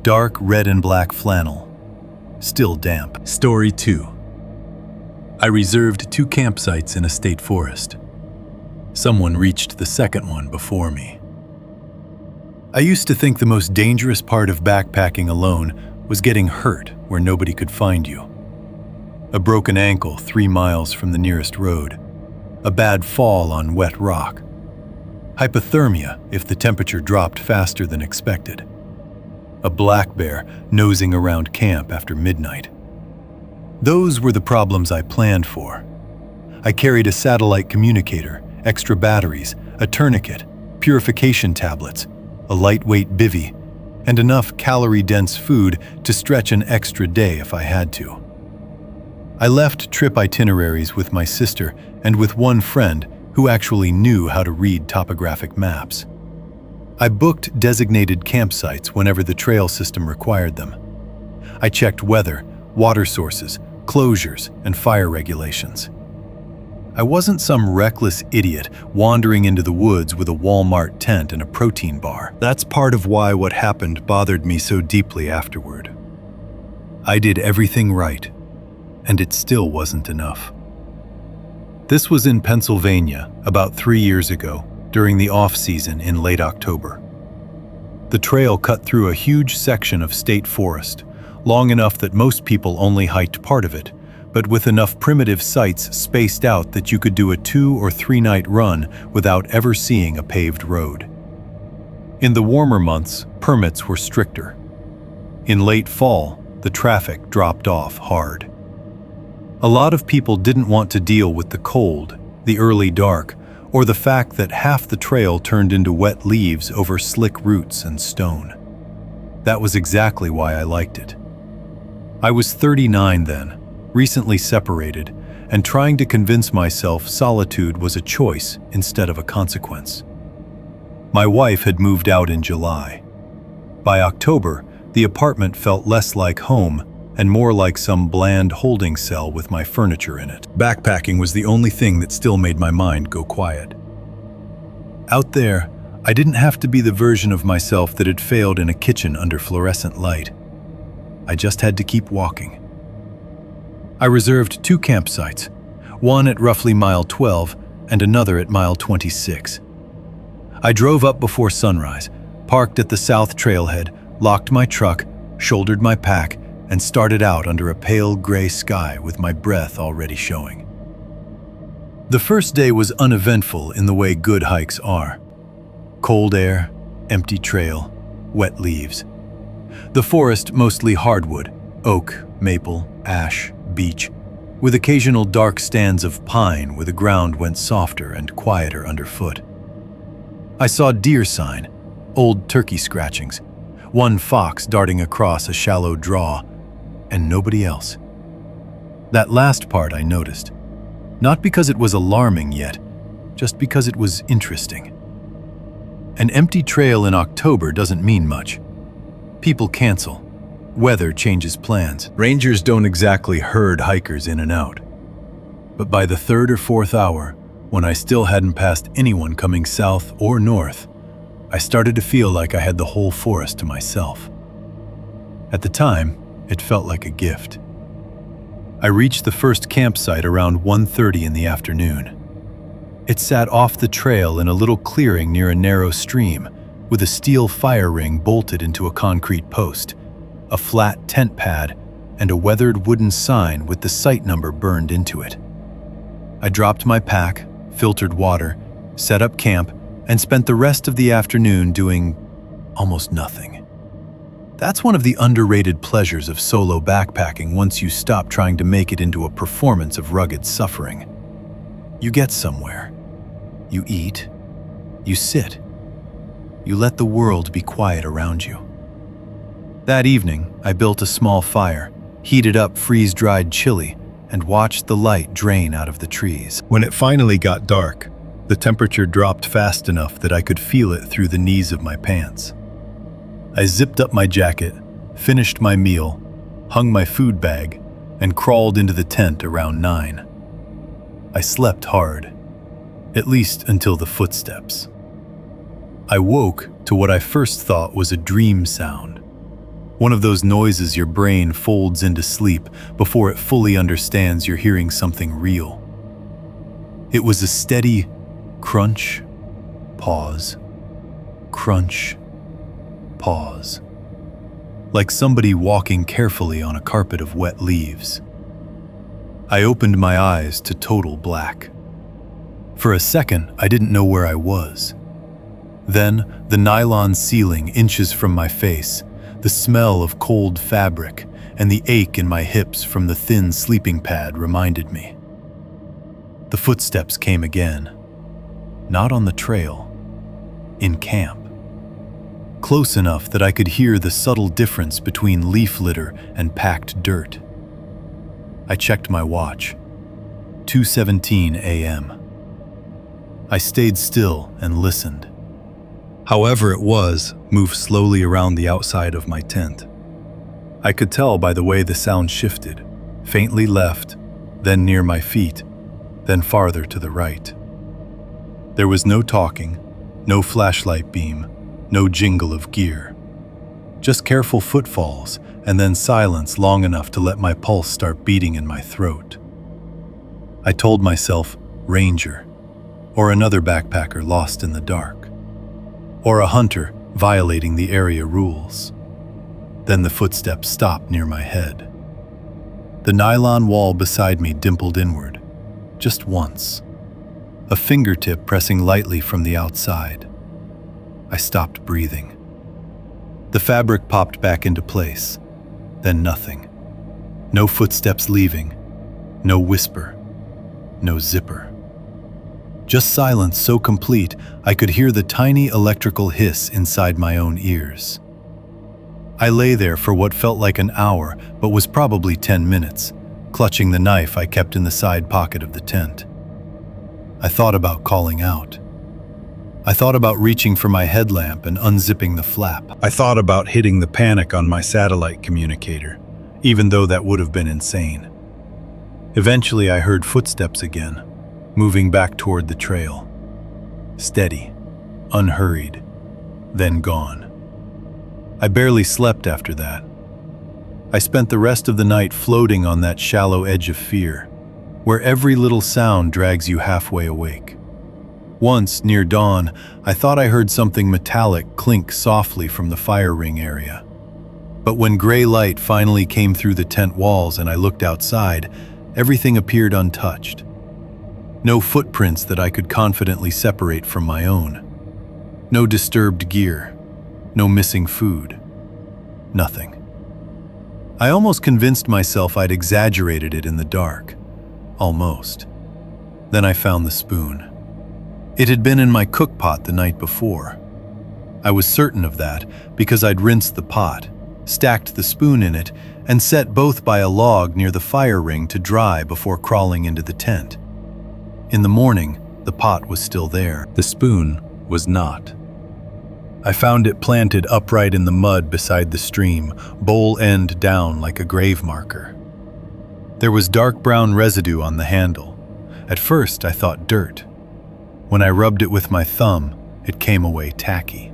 B: Dark red and black flannel. Still damp. Story 2. I reserved 2 campsites in a state forest. Someone reached the second one before me. I used to think the most dangerous part of backpacking alone was getting hurt where nobody could find you. A broken ankle 3 miles from the nearest road. A bad fall on wet rock. Hypothermia if the temperature dropped faster than expected. A black bear nosing around camp after midnight. Those were the problems I planned for. I carried a satellite communicator, extra batteries, a tourniquet, purification tablets, a lightweight bivvy, and enough calorie-dense food to stretch an extra day if I had to. I left trip itineraries with my sister and with one friend who actually knew how to read topographic maps. I booked designated campsites whenever the trail system required them. I checked weather, water sources, closures, and fire regulations. I wasn't some reckless idiot wandering into the woods with a Walmart tent and a protein bar. That's part of why what happened bothered me so deeply afterward. I did everything right, and it still wasn't enough. This was in Pennsylvania about 3 years ago, during the off-season in late October. The trail cut through a huge section of state forest, long enough that most people only hiked part of it, but with enough primitive sites spaced out that you could do a 2 or 3 night run without ever seeing a paved road. In the warmer months, permits were stricter. In late fall, the traffic dropped off hard. A lot of people didn't want to deal with the cold, the early dark, or the fact that half the trail turned into wet leaves over slick roots and stone. That was exactly why I liked it. I was 39 then, recently separated, and trying to convince myself solitude was a choice instead of a consequence. My wife had moved out in July. By October, the apartment felt less like home and more like some bland holding cell with my furniture in it. Backpacking was the only thing that still made my mind go quiet. Out there, I didn't have to be the version of myself that had failed in a kitchen under fluorescent light. I just had to keep walking. I reserved 2 campsites, one at roughly mile 12 and another at mile 26. I drove up before sunrise, parked at the south trailhead, locked my truck, shouldered my pack, and started out under a pale gray sky with my breath already showing. The first day was uneventful in the way good hikes are. Cold air, empty trail, wet leaves. The forest mostly hardwood, oak, maple, ash, beech, with occasional dark stands of pine where the ground went softer and quieter underfoot. I saw deer sign, old turkey scratchings, one fox darting across a shallow draw, and nobody else. That last part I noticed, not because it was alarming yet, just because it was interesting. An empty trail in October doesn't mean much. People cancel. Weather changes plans. Rangers don't exactly herd hikers in and out. But by the 3rd or 4th hour, when I still hadn't passed anyone coming south or north, I started to feel like I had the whole forest to myself. At the time, it felt like a gift. I reached the first campsite around 1:30 in the afternoon. It sat off the trail in a little clearing near a narrow stream, with a steel fire ring bolted into a concrete post, a flat tent pad, and a weathered wooden sign with the site number burned into it. I dropped my pack, filtered water, set up camp, and spent the rest of the afternoon doing almost nothing. That's one of the underrated pleasures of solo backpacking once you stop trying to make it into a performance of rugged suffering. You get somewhere. You eat. You sit. You let the world be quiet around you. That evening, I built a small fire, heated up freeze-dried chili, and watched the light drain out of the trees. When it finally got dark, the temperature dropped fast enough that I could feel it through the knees of my pants. I zipped up my jacket, finished my meal, hung my food bag, and crawled into the tent around 9. I slept hard, at least until the footsteps. I woke to what I first thought was a dream sound. One of those noises your brain folds into sleep before it fully understands you're hearing something real. It was a steady crunch, pause, crunch, pause, like somebody walking carefully on a carpet of wet leaves. I opened my eyes to total black. For a second, I didn't know where I was. Then, the nylon ceiling inches from my face, the smell of cold fabric, and the ache in my hips from the thin sleeping pad reminded me. The footsteps came again. Not on the trail. In camp. Close enough that I could hear the subtle difference between leaf litter and packed dirt. I checked my watch. 2:17 a.m. I stayed still and listened. However it was, moved slowly around the outside of my tent. I could tell by the way the sound shifted, faintly left, then near my feet, then farther to the right. There was no talking, no flashlight beam, no jingle of gear. Just careful footfalls, and then silence long enough to let my pulse start beating in my throat. I told myself, Ranger, or another backpacker lost in the dark, or a hunter violating the area rules. Then the footsteps stopped near my head. The nylon wall beside me dimpled inward, just once, a fingertip pressing lightly from the outside. I stopped breathing. The fabric popped back into place, then nothing. No footsteps leaving, no whisper, no zipper. Just silence so complete I could hear the tiny electrical hiss inside my own ears. I lay there for what felt like an hour, but was probably 10 minutes, clutching the knife I kept in the side pocket of the tent. I thought about calling out. I thought about reaching for my headlamp and unzipping the flap. I thought about hitting the panic on my satellite communicator,
C: even though that would have been insane. Eventually, I heard footsteps again, moving back toward the trail. Steady, unhurried, then gone. I barely slept after that. I spent the rest of the night floating on that shallow edge of fear, where every little sound drags you halfway awake. Once, near dawn, I thought I heard something metallic clink softly from the fire ring area. But when gray light finally came through the tent walls and I looked outside, everything appeared untouched. No footprints that I could confidently separate from my own. No disturbed gear. No missing food. Nothing. I almost convinced myself I'd exaggerated it in the dark. Almost. Then I found the spoon. It had been in my cook pot the night before. I was certain of that because I'd rinsed the pot, stacked the spoon in it, and set both by a log near the fire ring to dry before crawling into the tent. In the morning, the pot was still there. The spoon was not. I found it planted upright in the mud beside the stream, bowl end down like a grave marker. There was dark brown residue on the handle. At first, I thought dirt. When I rubbed it with my thumb, it came away tacky.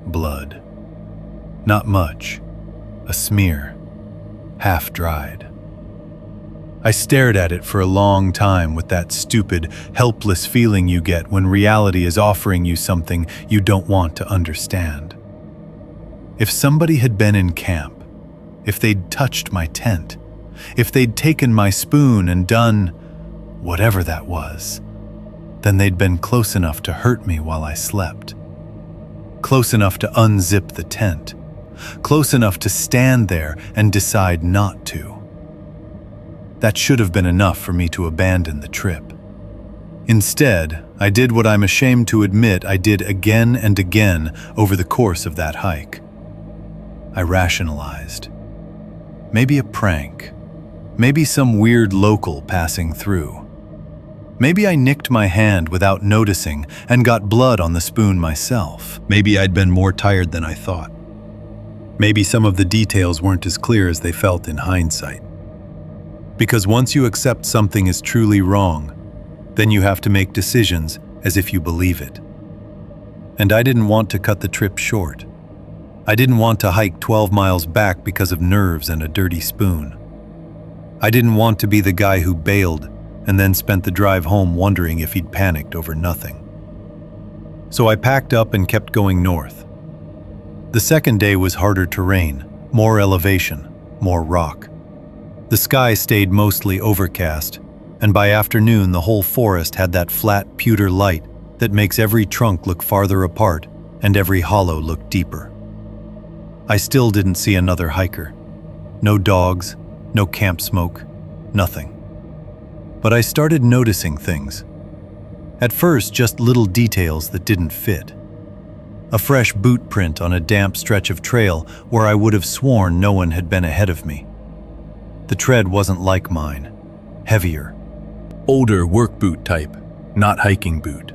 C: Blood. Not much. A smear. Half dried. I stared at it for a long time with that stupid, helpless feeling you get when reality is offering you something you don't want to understand. If somebody had been in camp, if they'd touched my tent, if they'd taken my spoon and done whatever that was, then they'd been close enough to hurt me while I slept. Close enough to unzip the tent. Close enough to stand there and decide not to. That should have been enough for me to abandon the trip. Instead, I did what I'm ashamed to admit I did again and again over the course of that hike. I rationalized. Maybe a prank. Maybe some weird local passing through. Maybe I nicked my hand without noticing and got blood on the spoon myself. Maybe I'd been more tired than I thought. Maybe some of the details weren't as clear as they felt in hindsight. Because once you accept something is truly wrong, then you have to make decisions as if you believe it. And I didn't want to cut the trip short. I didn't want to hike 12 miles back because of nerves and a dirty spoon. I didn't want to be the guy who bailed and then spent the drive home wondering if he'd panicked over nothing. So I packed up and kept going north. The second day was harder terrain, more elevation, more rock. The sky stayed mostly overcast, and by afternoon the whole forest had that flat pewter light that makes every trunk look farther apart and every hollow look deeper. I still didn't see another hiker. No dogs, no camp smoke, nothing. But I started noticing things. At first, just little details that didn't fit. A fresh boot print on a damp stretch of trail where I would have sworn no one had been ahead of me. The tread wasn't like mine. Heavier. Older work boot type, not hiking boot.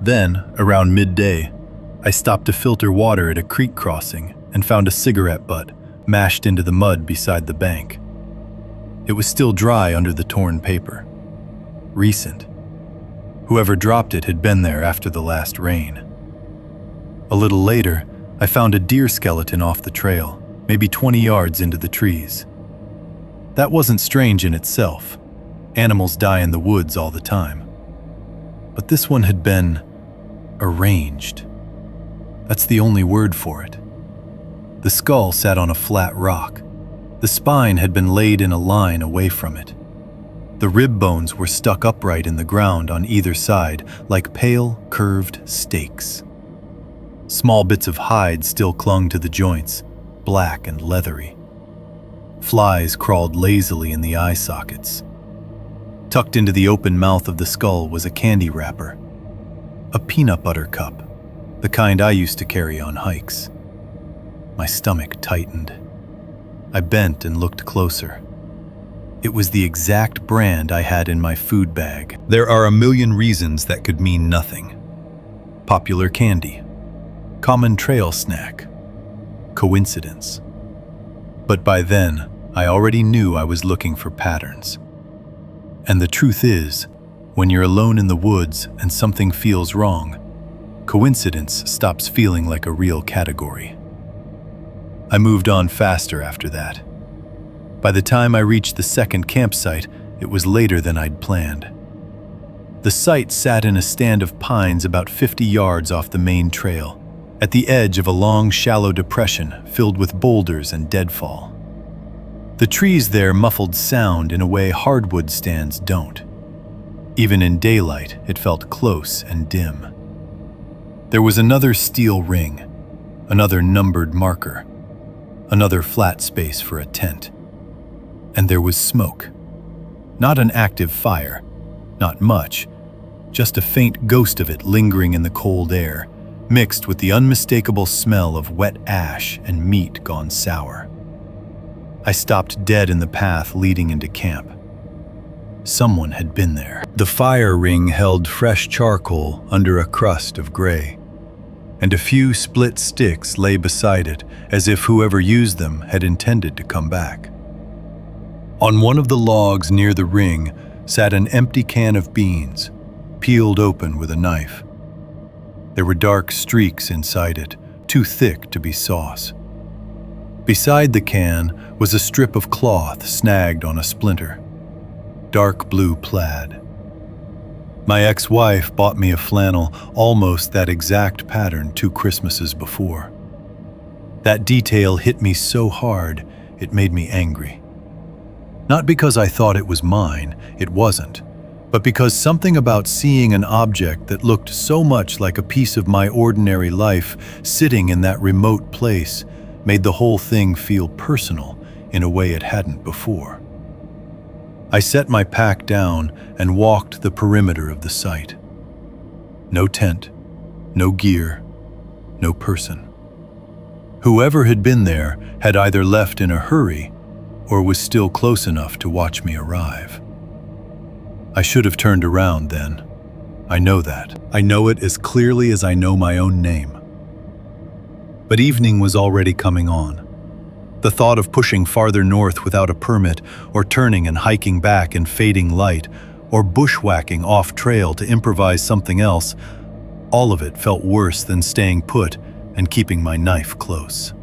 C: Then, around midday, I stopped to filter water at a creek crossing and found a cigarette butt mashed into the mud beside the bank. It was still dry under the torn paper. Recent. Whoever dropped it had been there after the last rain. A little later, I found a deer skeleton off the trail, maybe 20 yards into the trees. That wasn't strange in itself. Animals die in the woods all the time. But this one had been arranged. That's the only word for it. The skull sat on a flat rock. The spine had been laid in a line away from it. The rib bones were stuck upright in the ground on either side like pale, curved stakes. Small bits of hide still clung to the joints, black and leathery. Flies crawled lazily in the eye sockets. Tucked into the open mouth of the skull was a candy wrapper. A peanut butter cup, the kind I used to carry on hikes. My stomach tightened. I bent and looked closer. It was the exact brand I had in my food bag. There are a million reasons that could mean nothing. Popular candy. Common trail snack. Coincidence. But by then, I already knew I was looking for patterns. And the truth is, when you're alone in the woods and something feels wrong, coincidence stops feeling like a real category. I moved on faster after that. By the time I reached the second campsite, it was later than I'd planned. The site sat in a stand of pines about 50 yards off the main trail, at the edge of a long, shallow depression filled with boulders and deadfall. The trees there muffled sound in a way hardwood stands don't. Even in daylight, it felt close and dim. There was another steel ring, another numbered marker, another flat space for a tent. And there was smoke. Not an active fire, not much, just a faint ghost of it lingering in the cold air, mixed with the unmistakable smell of wet ash and meat gone sour. I stopped dead in the path leading into camp. Someone had been there. The fire ring held fresh charcoal under a crust of gray, and a few split sticks lay beside it as if whoever used them had intended to come back. On one of the logs near the ring sat an empty can of beans, peeled open with a knife. There were dark streaks inside it, too thick to be sauce. Beside the can was a strip of cloth snagged on a splinter, dark blue plaid. My ex-wife bought me a flannel almost that exact pattern 2 Christmases before. That detail hit me so hard, it made me angry. Not because I thought it was mine, it wasn't, but because something about seeing an object that looked so much like a piece of my ordinary life sitting in that remote place made the whole thing feel personal in a way it hadn't before. I set my pack down and walked the perimeter of the site. No tent, no gear, no person. Whoever had been there had either left in a hurry or was still close enough to watch me arrive. I should have turned around then. I know that. I know it as clearly as I know my own name. But evening was already coming on. The thought of pushing farther north without a permit, or turning and hiking back in fading light, or bushwhacking off trail to improvise something else, all of it felt worse than staying put and keeping my knife close.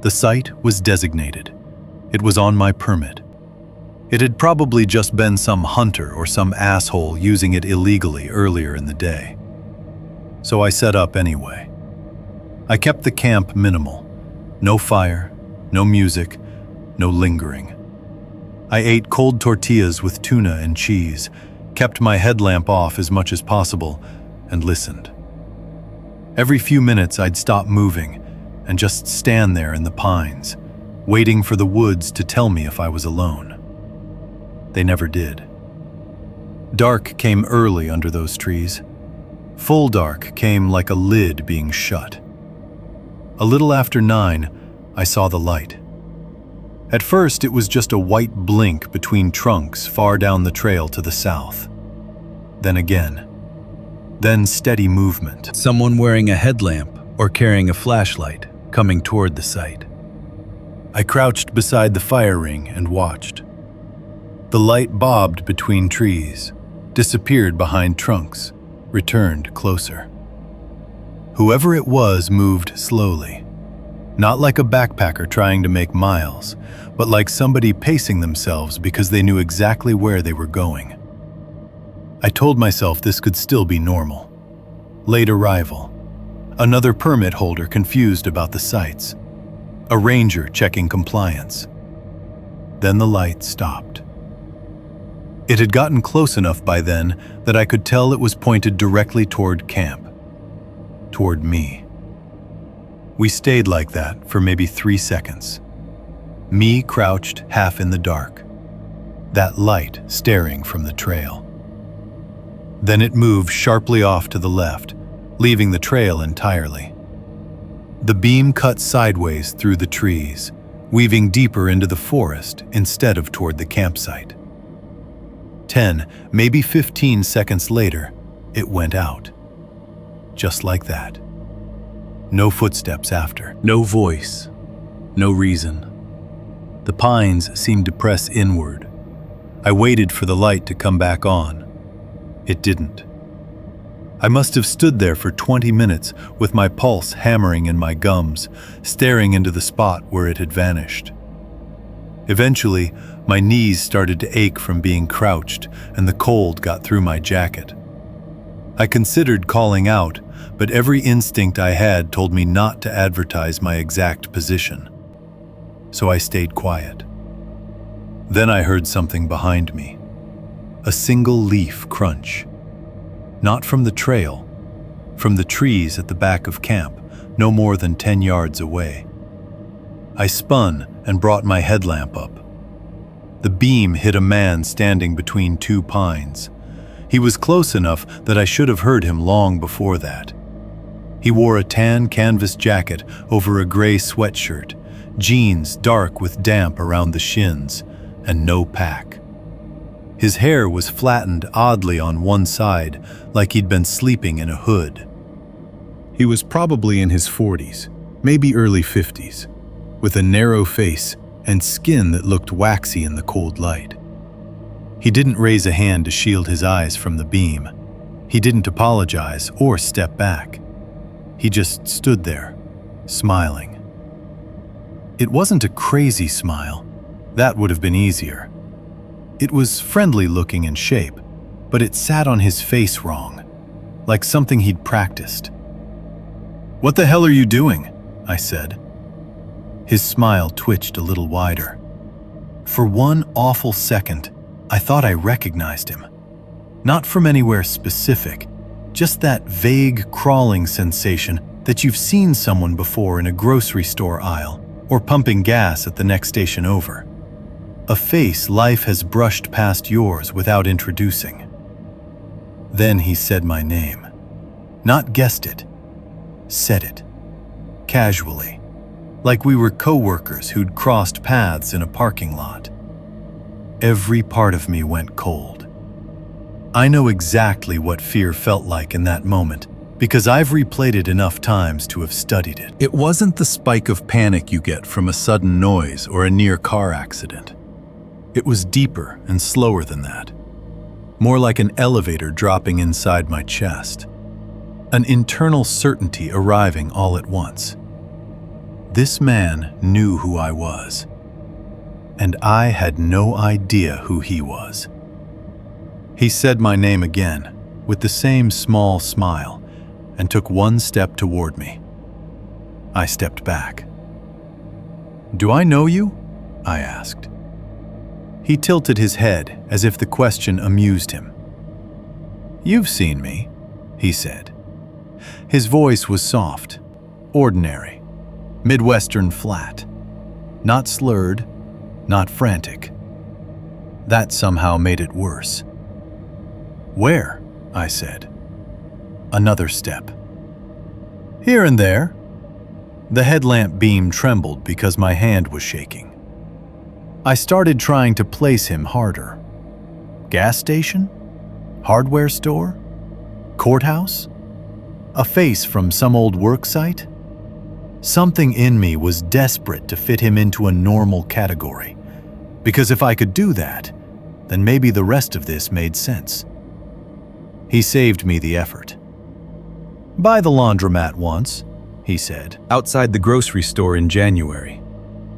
C: The site was designated. It was on my permit. It had probably just been some hunter or some asshole using it illegally earlier in the day. So I set up anyway. I kept the camp minimal. No fire, no music, no lingering. I ate cold tortillas with tuna and cheese, kept my headlamp off as much as possible, and listened. Every few minutes I'd stop moving and just stand there in the pines, waiting for the woods to tell me if I was alone. They never did. Dark came early under those trees. Full dark came like a lid being shut. A little after 9, I saw the light. At first, it was just a white blink between trunks far down the trail to the south. Then again. Then steady movement. Someone wearing a headlamp or carrying a flashlight coming toward the site. I crouched beside the fire ring and watched. The light bobbed between trees, disappeared behind trunks, returned closer. Whoever it was moved slowly, not like a backpacker trying to make miles, but like somebody pacing themselves because they knew exactly where they were going. I told myself this could still be normal. Late arrival, another permit holder confused about the sites, a ranger checking compliance. Then the light stopped. It had gotten close enough by then that I could tell it was pointed directly toward camp. Toward me. We stayed like that for maybe 3 seconds. Me crouched half in the dark. That light staring from the trail. Then it moved sharply off to the left, leaving the trail entirely. The beam cut sideways through the trees, weaving deeper into the forest instead of toward the campsite. 10, maybe 15 seconds later, it went out. Just like that. No footsteps after. No voice. No reason. The pines seemed to press inward. I waited for the light to come back on. It didn't. I must have stood there for 20 minutes with my pulse hammering in my gums, staring into the spot where it had vanished. Eventually, my knees started to ache from being crouched, and the cold got through my jacket. I considered calling out, but every instinct I had told me not to advertise my exact position. So I stayed quiet. Then I heard something behind me. A single leaf crunch. Not from the trail, from the trees at the back of camp, no more than 10 yards away. I spun and brought my headlamp up. The beam hit a man standing between two pines. He was close enough that I should have heard him long before that. He wore a tan canvas jacket over a gray sweatshirt, jeans dark with damp around the shins, and no pack. His hair was flattened oddly on one side, like he'd been sleeping in a hood. He was probably in his 40s, maybe early 50s, with a narrow face and skin that looked waxy in the cold light. He didn't raise a hand to shield his eyes from the beam. He didn't apologize or step back. He just stood there, smiling. It wasn't a crazy smile. That would have been easier. It was friendly looking in shape, but it sat on his face wrong, like something he'd practiced. "What the hell are you doing?" I said. His smile twitched a little wider. For one awful second, I thought I recognized him. Not from anywhere specific, just that vague crawling sensation that you've seen someone before in a grocery store aisle or pumping gas at the next station over. A face life has brushed past yours without introducing. Then he said my name. Not guessed it. Said it. Casually. Like we were co-workers who'd crossed paths in a parking lot. Every part of me went cold. I know exactly what fear felt like in that moment because I've replayed it enough times to have studied it. It wasn't the spike of panic you get from a sudden noise or a near car accident. It was deeper and slower than that. More like an elevator dropping inside my chest. An internal certainty arriving all at once. This man knew who I was. And I had no idea who he was. He said my name again, with the same small smile, and took one step toward me. I stepped back. "Do I know you?" I asked. He tilted his head as if the question amused him. "You've seen me," he said. His voice was soft, ordinary, Midwestern flat, not slurred, not frantic. That somehow made it worse. "Where?" I said. Another step. "Here and there." The headlamp beam trembled because my hand was shaking. I started trying to place him harder. Gas station? Hardware store? Courthouse? A face from some old work site? Something in me was desperate to fit him into a normal category, because if I could do that, then maybe the rest of this made sense. He saved me the effort. "By the laundromat once," he said. "Outside the grocery store in January.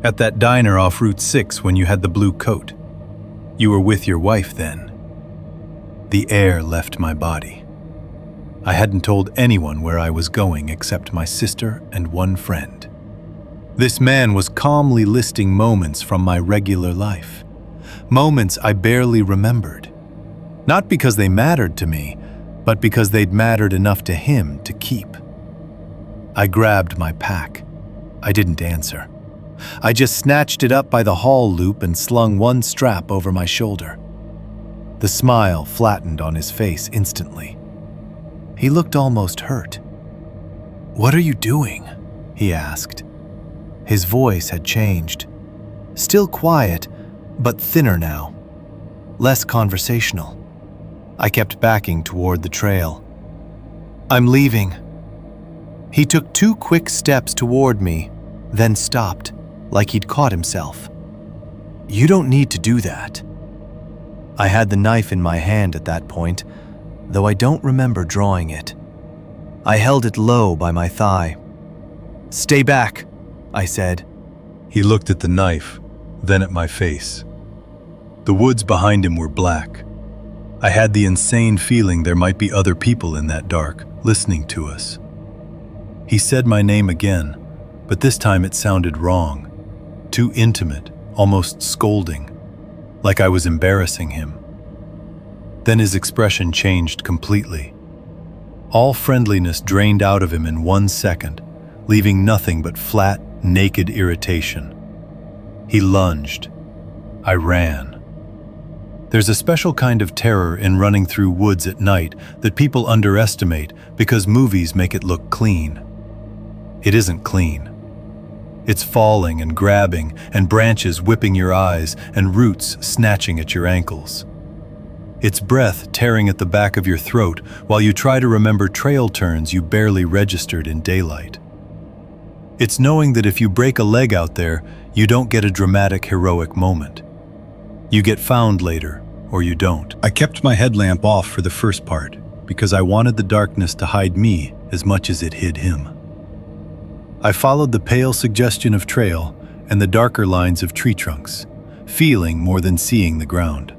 C: At that diner off Route 6 when you had the blue coat. You were with your wife then." The air left my body. I hadn't told anyone where I was going except my sister and one friend. This man was calmly listing moments from my regular life. Moments I barely remembered. Not because they mattered to me, but because they'd mattered enough to him to keep. I grabbed my pack. I didn't answer. I just snatched it up by the hall loop and slung one strap over my shoulder. The smile flattened on his face instantly. He looked almost hurt. "What are you doing?" he asked. His voice had changed. Still quiet, but thinner now. Less conversational. I kept backing toward the trail. "I'm leaving." He took 2 quick steps toward me, then stopped, like he'd caught himself.
D: "You don't need to do that." I had the knife in my hand at that point, though I don't remember drawing it. I held it low by my thigh. "Stay back," I said.
C: He looked at the knife, then at my face. The woods behind him were black. I had the insane feeling there might be other people in that dark, listening to us. He said my name again, but this time it sounded wrong. Too intimate, almost scolding, like I was embarrassing him. Then his expression changed completely. All friendliness drained out of him in 1 second, leaving nothing but flat, naked irritation. He lunged. I ran. There's a special kind of terror in running through woods at night that people underestimate because movies make it look clean. It isn't clean. It's falling and grabbing, and branches whipping your eyes, and roots snatching at your ankles. It's breath tearing at the back of your throat while you try to remember trail turns you barely registered in daylight. It's knowing that if you break a leg out there, you don't get a dramatic, heroic moment. You get found later, or you don't. I kept my headlamp off for the first part, because I wanted the darkness to hide me as much as it hid him. I followed the pale suggestion of trail and the darker lines of tree trunks, feeling more than seeing the ground.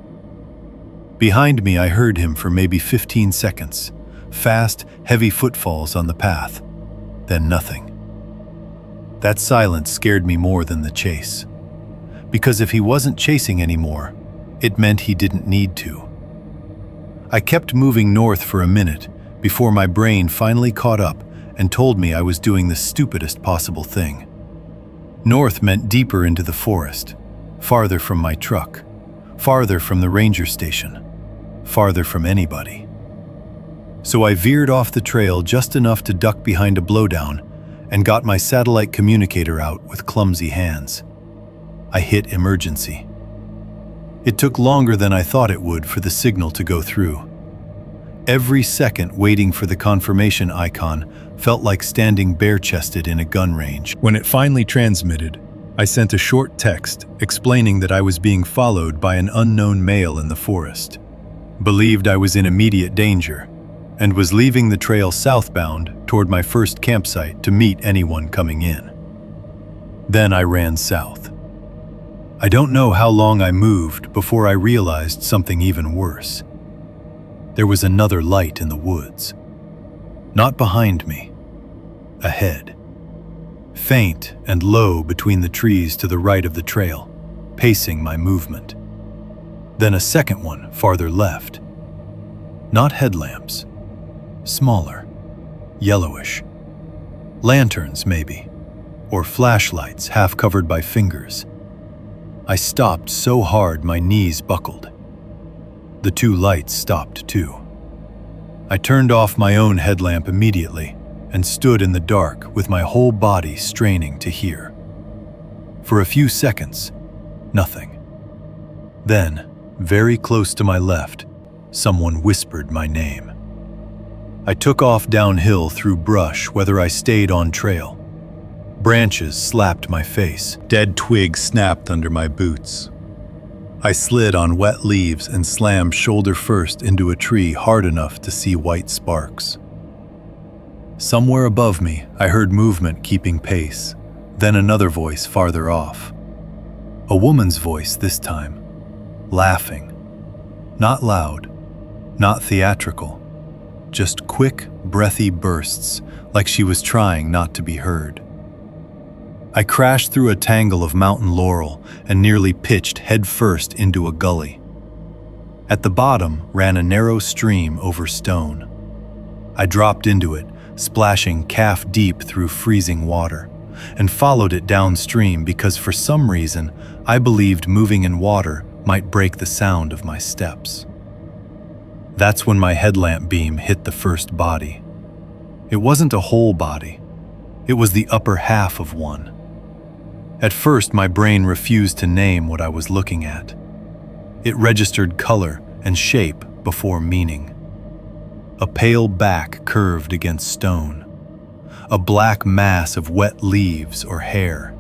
C: Behind me, I heard him for maybe 15 seconds, fast, heavy footfalls on the path, then nothing. That silence scared me more than the chase, because if he wasn't chasing anymore, it meant he didn't need to. I kept moving north for a minute before my brain finally caught up and told me I was doing the stupidest possible thing. North meant deeper into the forest, farther from my truck, farther from the ranger station, farther from anybody. So I veered off the trail just enough to duck behind a blowdown and got my satellite communicator out with clumsy hands. I hit emergency. It took longer than I thought it would for the signal to go through. Every second waiting for the confirmation icon felt like standing bare-chested in a gun range. When it finally transmitted, I sent a short text explaining that I was being followed by an unknown male in the forest, believed I was in immediate danger, and was leaving the trail southbound toward my first campsite to meet anyone coming in. Then I ran south. I don't know how long I moved before I realized something even worse. There was another light in the woods. Not behind me. Ahead. Faint and low between the trees to the right of the trail, pacing my movement. Then a second one farther left. Not headlamps. Smaller. Yellowish. Lanterns, maybe. Or flashlights half covered by fingers. I stopped so hard my knees buckled. The two lights stopped too. I turned off my own headlamp immediately and stood in the dark with my whole body straining to hear. For a few seconds, nothing. Then, very close to my left, someone whispered my name. I took off downhill through brush whether I stayed on trail. Branches slapped my face. Dead twigs snapped under my boots. I slid on wet leaves and slammed shoulder first into a tree hard enough to see white sparks. Somewhere above me, I heard movement keeping pace, then another voice farther off. A woman's voice this time, laughing. Not loud, not theatrical, just quick, breathy bursts, like she was trying not to be heard. I crashed through a tangle of mountain laurel and nearly pitched headfirst into a gully. At the bottom ran a narrow stream over stone. I dropped into it, splashing calf-deep through freezing water, and followed it downstream because for some reason I believed moving in water might break the sound of my steps. That's when my headlamp beam hit the first body. It wasn't a whole body. It was the upper half of one. At first, my brain refused to name what I was looking at. It registered color and shape before meaning. A pale back curved against stone. A black mass of wet leaves or hair.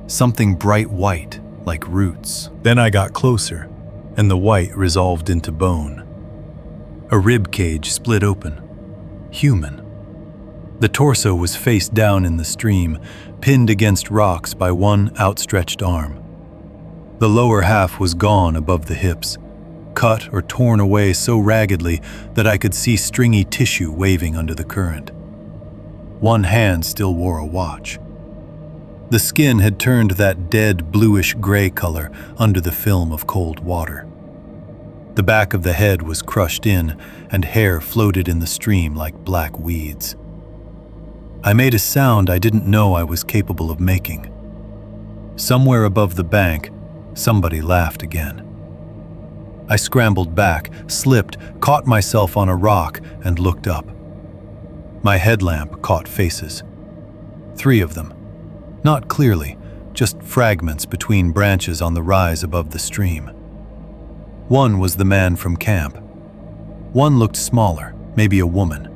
C: Something bright white,
B: like roots. Then I got closer, and the white resolved into bone. A rib cage split open. Human. The torso was face down in the stream, pinned against rocks by one outstretched arm. The lower half was gone above the hips, cut or torn away so raggedly that I could see stringy tissue waving under the current. One hand still wore a watch. The skin had turned that dead bluish-gray color under the film of cold water. The back of the head was crushed in, and hair floated in the stream like black weeds. I made a sound I didn't know I was capable of making. Somewhere above the bank, somebody laughed again. I scrambled back, slipped, caught myself on a rock, and looked up. My headlamp caught faces. 3 of them. Not clearly, just fragments between branches on the rise above the stream. One was the man from camp. One looked smaller, maybe a woman.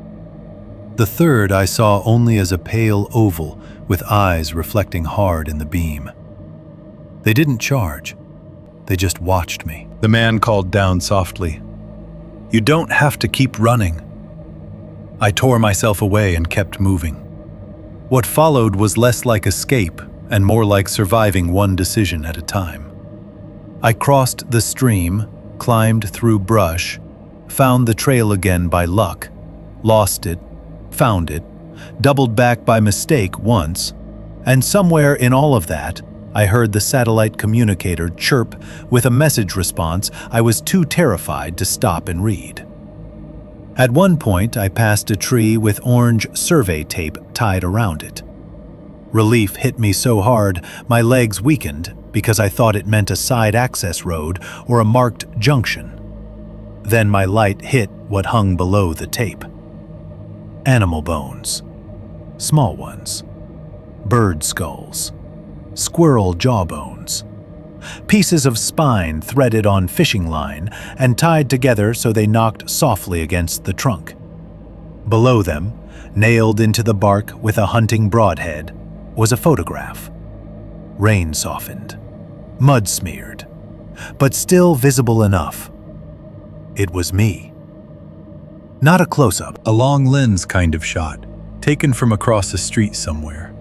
B: The third I saw only as a pale oval with eyes reflecting hard in the beam. They didn't charge. They just watched me. The man called down softly, "You don't have to keep running." I tore myself away and kept moving. What followed was less like escape and more like surviving one decision at a time. I crossed the stream, climbed through brush, found the trail again by luck, lost it, found it, doubled back by mistake once, and somewhere in all of that, I heard the satellite communicator chirp with a message response I was too terrified to stop and read. At one point, I passed a tree with orange survey tape tied around it. Relief hit me so hard, my legs weakened because I thought it meant a side access road or a marked junction. Then my light hit what hung below the tape. Animal bones. Small ones. Bird skulls. Squirrel jawbones. Pieces of spine threaded on fishing line and tied together so they knocked softly against the trunk. Below them, nailed into the bark with a hunting broadhead, was a photograph. Rain softened, mud smeared, but still visible enough. It was me. Not a close-up, a long lens kind of shot, taken from across the street somewhere.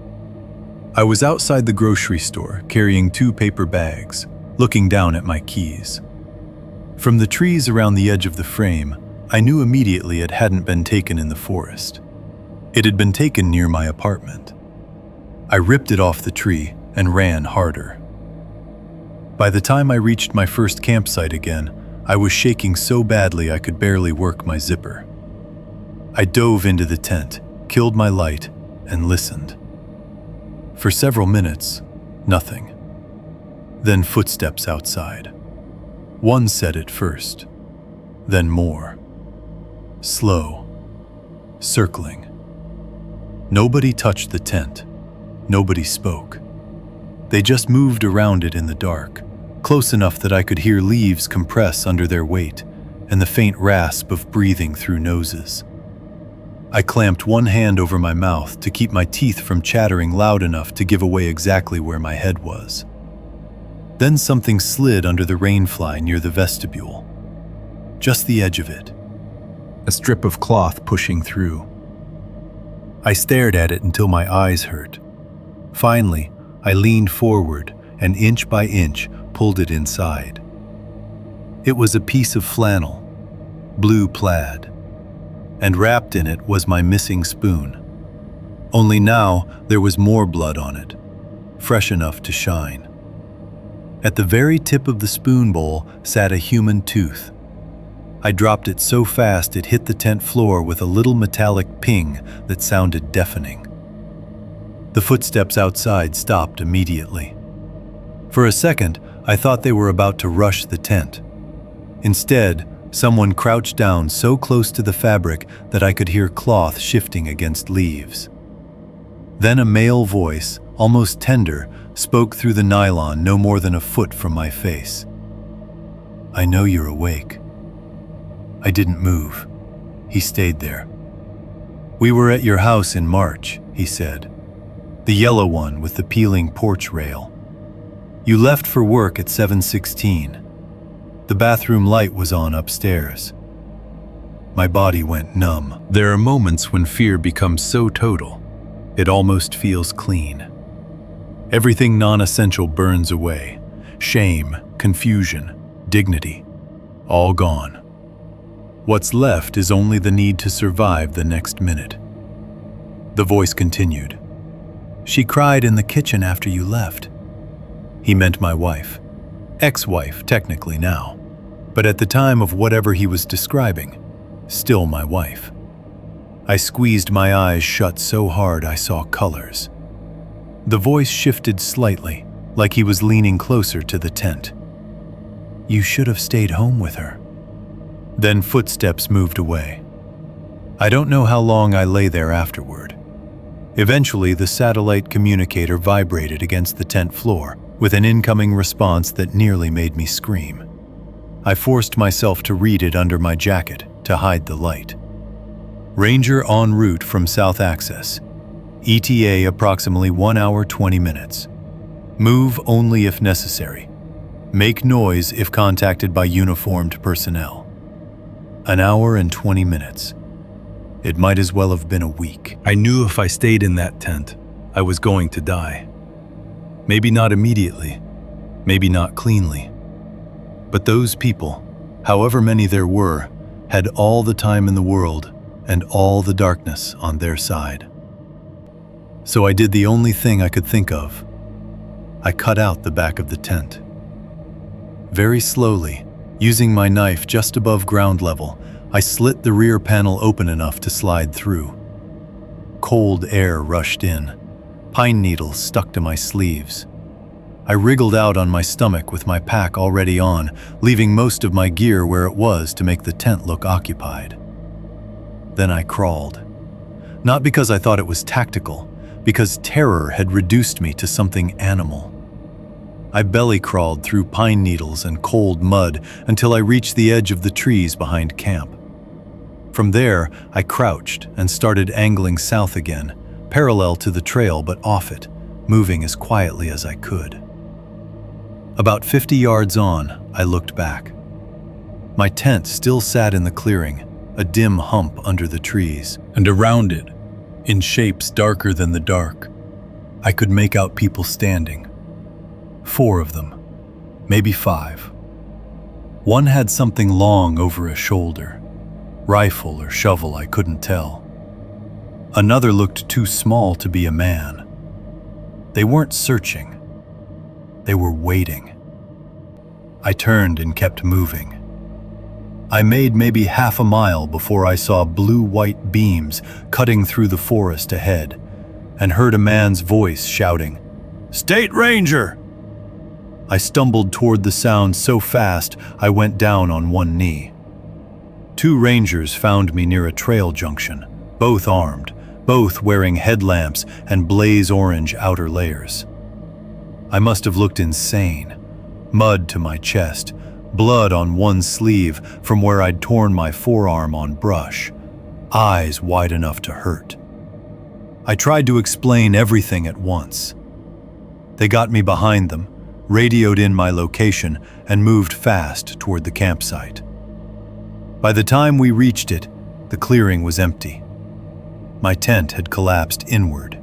B: I was outside the grocery store, carrying 2 paper bags, looking down at my keys. From the trees around the edge of the frame, I knew immediately it hadn't been taken in the forest. It had been taken near my apartment. I ripped it off the tree and ran harder. By the time I reached my first campsite again, I was shaking so badly I could barely work my zipper. I dove into the tent, killed my light, and listened. For several minutes, nothing. Then footsteps outside. One said it first, then more. Slow, circling. Nobody touched the tent. Nobody spoke. They just moved around it in the dark, close enough that I could hear leaves compress under their weight and the faint rasp of breathing through noses. I clamped one hand over my mouth to keep my teeth from chattering loud enough to give away exactly where my head was. Then something slid under the rainfly near the vestibule. Just the edge of it. A strip of cloth pushing through. I stared at it until my eyes hurt. Finally, I leaned forward and inch by inch pulled it inside. It was a piece of flannel, blue plaid, and wrapped in it was my missing spoon. Only now there was more blood on it, fresh enough to shine. At the very tip of the spoon bowl sat a human tooth. I dropped it so fast it hit the tent floor with a little metallic ping that sounded deafening. The footsteps outside stopped immediately. For a second, I thought they were about to rush the tent. Instead, someone crouched down so close to the fabric that I could hear cloth shifting against leaves. Then a male voice, almost tender, spoke through the nylon no more than a foot from my face. "I know you're awake." I didn't move. He stayed there. "We were at your house in March," he said. "The yellow one with the peeling porch rail. You left for work at 7:16. The bathroom light was on upstairs. My body went numb. There are moments when fear becomes so total, it almost feels clean. Everything non-essential burns away. Shame, confusion, dignity, all gone. What's left is only the need to survive the next minute. The voice continued. She cried in the kitchen after you left. He meant my wife. Ex-wife, technically now. But at the time of whatever he was describing, still my wife. I squeezed my eyes shut so hard I saw colors. The voice shifted slightly, like he was leaning closer to the tent. You should have stayed home with her. Then footsteps moved away. I don't know how long I lay there afterward. Eventually, the satellite communicator vibrated against the tent floor with an incoming response that nearly made me scream. I forced myself to read it under my jacket to hide the light. Ranger en route from South Access. ETA approximately 1 hour 20 minutes. Move only if necessary. Make noise if contacted by uniformed personnel. 1 hour and 20 minutes. It might as well have been a week.
C: I knew if I stayed in that tent, I was going to die. Maybe not immediately, maybe not cleanly. But those people, however many there were, had all the time in the world and all the darkness on their side. So I did the only thing I could think of. I cut out the back of the tent. Very slowly, using my knife just above ground level, I slit the rear panel open enough to slide through. Cold air rushed in. Pine needles stuck to my sleeves. I wriggled out on my stomach with my pack already on, leaving most of my gear where it was to make the tent look occupied. Then I crawled. Not because I thought it was tactical, because terror had reduced me to something animal. I belly crawled through pine needles and cold mud until I reached the edge of the trees behind camp. From there, I crouched and started angling south again, parallel to the trail but off it, moving as quietly as I could. About 50 yards on, I looked back. My tent still sat in the clearing, a dim hump under the trees. And around it, in shapes darker than the dark, I could make out people standing. 4 of them, maybe 5. One had something long over a shoulder. Rifle or shovel, I couldn't tell. Another looked too small to be a man. They weren't searching. They were waiting. I turned and kept moving. I made maybe half a mile before I saw blue-white beams cutting through the forest ahead and heard a man's voice shouting, "State Ranger!" I stumbled toward the sound so fast I went down on one knee. 2 rangers found me near a trail junction, both armed, both wearing headlamps and blaze-orange outer layers. I must have looked insane. Mud to my chest, blood on one sleeve from where I'd torn my forearm on brush, eyes wide enough to hurt. I tried to explain everything at once. They got me behind them, radioed in my location, and moved fast toward the campsite. By the time we reached it, the clearing was empty. My tent had collapsed inward.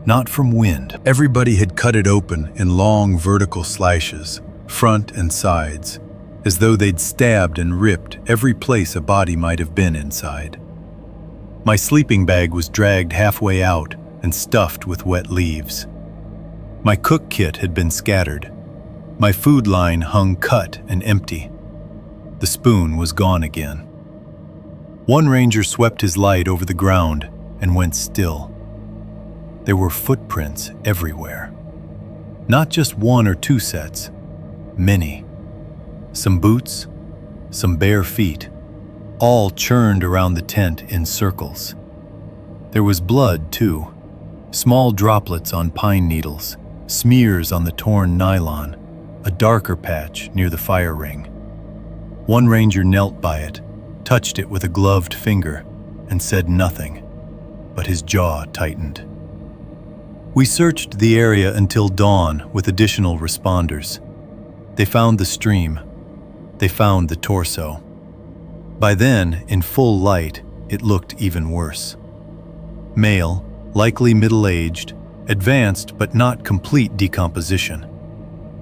C: Not from wind. Everybody had cut it open in long vertical slashes, front and sides, as though they'd stabbed and ripped every place a body might have been inside. My sleeping bag was dragged halfway out and stuffed with wet leaves. My cook kit had been scattered. My food line hung cut and empty. The spoon was gone again. One ranger swept his light over the ground and went still. There were footprints everywhere. Not just 1 or 2 sets, many. Some boots, some bare feet, all churned around the tent in circles. There was blood, too. Small droplets on pine needles, smears on the torn nylon, a darker patch near the fire ring. One ranger knelt by it, touched it with a gloved finger, and said nothing, but his jaw tightened.
B: We searched the area until dawn with additional responders. They found the stream. They found the torso. By then, in full light, it looked even worse. Male, likely middle-aged, advanced but not complete decomposition.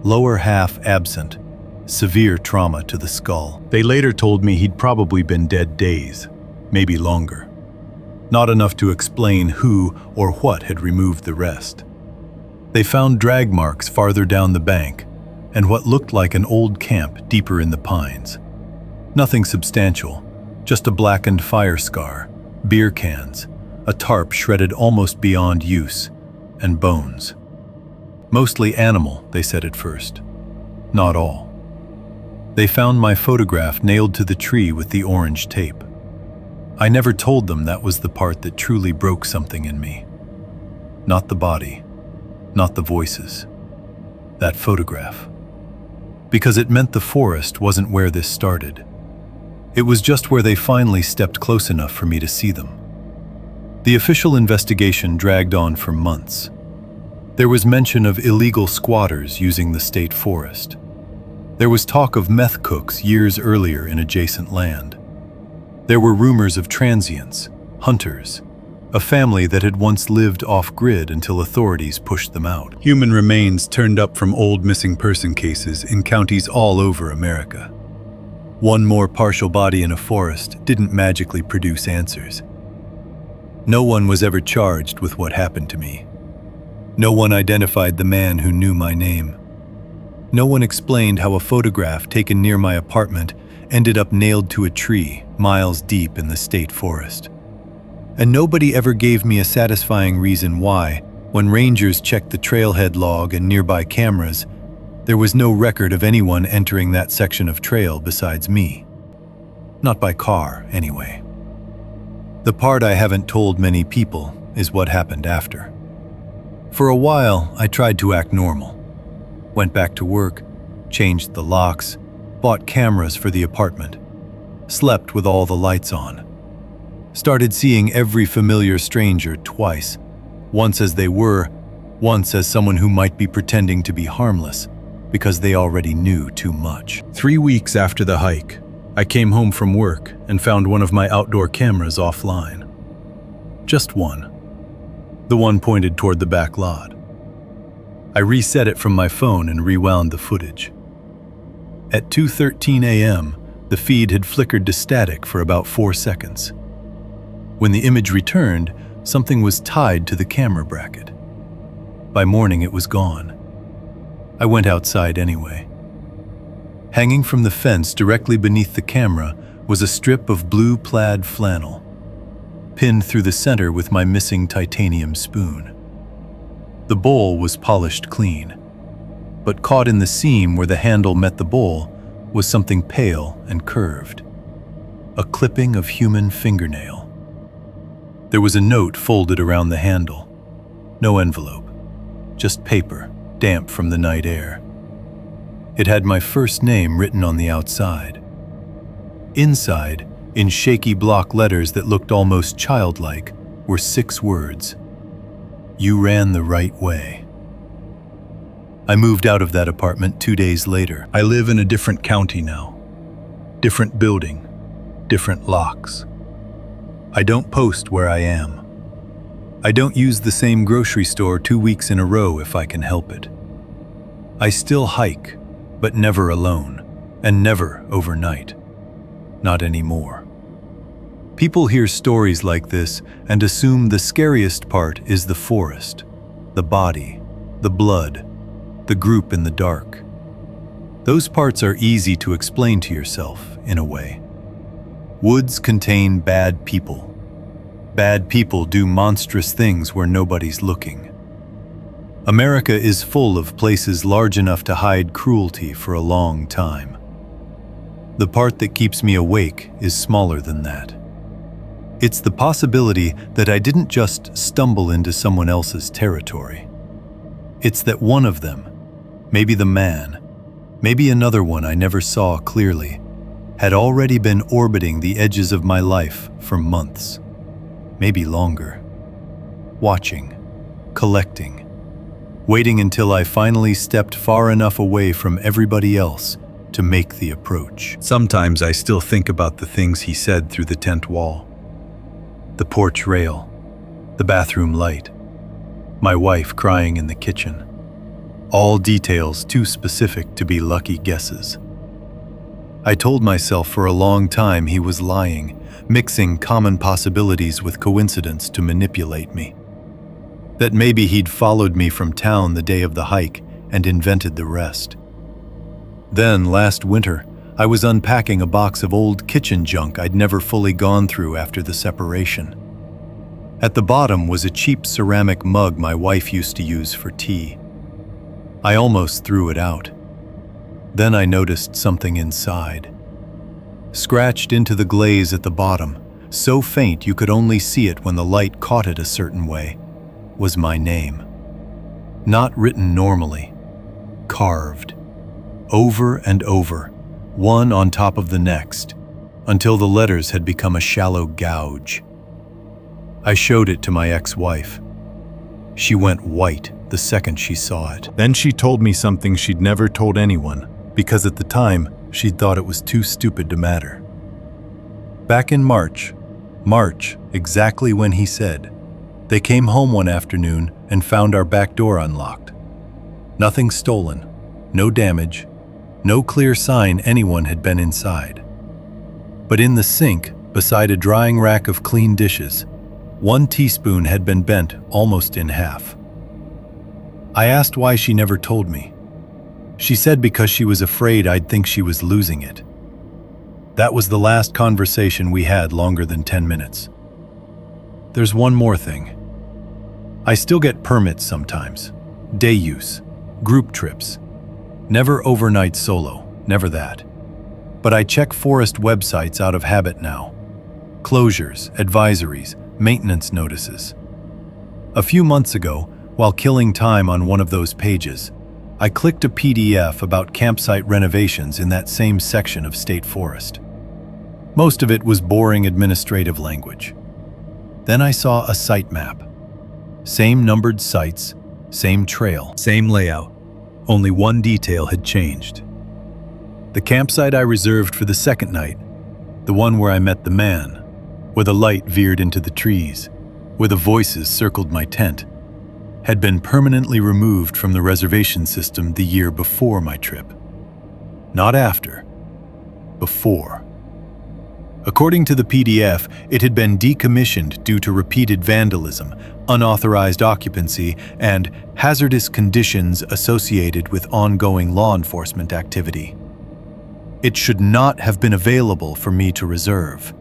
B: Lower half absent, severe trauma to the skull.
C: They later told me he'd probably been dead days, maybe longer. Not enough to explain who or what had removed the rest. They found drag marks farther down the bank and what looked like an old camp deeper in the pines. Nothing substantial, just a blackened fire scar, beer cans, a tarp shredded almost beyond use, and bones. Mostly animal, they said at first. Not all. They found my photograph nailed to the tree with the orange tape. I never told them that was the part that truly broke something in me. Not the body, not the voices. That photograph. Because it meant the forest wasn't where this started. It was just where they finally stepped close enough for me to see them. The official investigation dragged on for months. There was mention of illegal squatters using the state forest. There was talk of meth cooks years earlier in adjacent land. There were rumors of transients, hunters, a family that had once lived off-grid until authorities pushed them out.
B: Human remains turned up from old missing person cases in counties all over America. One more partial body in a forest didn't magically produce answers. No one was ever charged with what happened to me. No one identified the man who knew my name. No one explained how a photograph taken near my apartment ended up nailed to a tree miles deep in the state forest. And nobody ever gave me a satisfying reason why, when rangers checked the trailhead log and nearby cameras, there was no record of anyone entering that section of trail besides me. Not by car, anyway. The part I haven't told many people is what happened after. For a while, I tried to act normal. Went back to work, changed the locks, bought cameras for the apartment, slept with all the lights on. Started seeing every familiar stranger twice, once as they were, once as someone who might be pretending to be harmless because they already knew too much.
C: 3 weeks after the hike, I came home from work and found one of my outdoor cameras offline. Just one. The one pointed toward the back lot. I reset it from my phone and rewound the footage. At 2:13 a.m., the feed had flickered to static for about 4 seconds. When the image returned, something was tied to the camera bracket. By morning, it was gone. I went outside anyway. Hanging from the fence directly beneath the camera was a strip of blue plaid flannel, pinned through the center with my missing titanium spoon. The bowl was polished clean, but caught in the seam where the handle met the bowl was something pale and curved. A clipping of human fingernail. There was a note folded around the handle. No envelope, just paper, damp from the night air. It had my first name written on the outside. Inside, in shaky block letters that looked almost childlike, were 6 words. You ran the right way. I moved out of that apartment 2 days later. I live in a different county now. Different building, different locks. I don't post where I am. I don't use the same grocery store 2 weeks in a row if I can help it. I still hike, but never alone, and never overnight. Not anymore. People hear stories like this and assume the scariest part is the forest, the body, the blood, the group in the dark. Those parts are easy to explain to yourself, in a way. Woods contain bad people. Bad people do monstrous things where nobody's looking. America is full of places large enough to hide cruelty for a long time. The part that keeps me awake is smaller than that. It's the possibility that I didn't just stumble into someone else's territory. It's that one of them, maybe the man, maybe another one I never saw clearly, had already been orbiting the edges of my life for months, maybe longer. Watching, collecting,
B: waiting until I finally stepped far enough away from everybody else to make the approach. Sometimes I still think about the things he said through the tent wall. The porch rail, the bathroom light, my wife crying in the kitchen. All details too specific to be lucky guesses. I told myself for a long time he was lying, mixing common possibilities with coincidence to manipulate me. That maybe he'd followed me from town the day of the hike and invented the rest. Then, last winter, I was unpacking a box of old kitchen junk I'd never fully gone through after the separation. At the bottom was a cheap ceramic mug my wife used to use for tea. I almost threw it out. Then I noticed something inside. Scratched into the glaze at the bottom, so faint you could only see it when the light caught it a certain way, was my name. Not written normally, carved. Over and over, one on top of the next, until the letters had become a shallow gouge. I showed it to my ex-wife. She went white the second she saw it. Then she told me something she'd never told anyone, because at the time, she'd thought it was too stupid to matter. Back in March, exactly when he said, they came home one afternoon and found our back door unlocked. Nothing stolen, no damage, no clear sign anyone had been inside. But in the sink, beside a drying rack of clean dishes, 1 teaspoon had been bent almost in half. I asked why she never told me. She said because she was afraid I'd think she was losing it. That was the last conversation we had longer than 10 minutes. There's one more thing. I still get permits sometimes. Day use, group trips. Never overnight solo, never that. But I check forest websites out of habit now. Closures, advisories, maintenance notices. A few months ago, while killing time on one of those pages, I clicked a PDF about campsite renovations in that same section of state forest. Most of it was boring administrative language. Then I saw a site map. Same numbered sites, same trail, same layout. Only one detail had changed. The campsite I reserved for the second night, the one where I met the man, where the light veered into the trees, where the voices circled my tent, had been permanently removed from the reservation system the year before my trip. Not after, before. According to the PDF, it had been decommissioned due to repeated vandalism, unauthorized occupancy, and hazardous conditions associated with ongoing law enforcement activity. It should not have been available for me to reserve.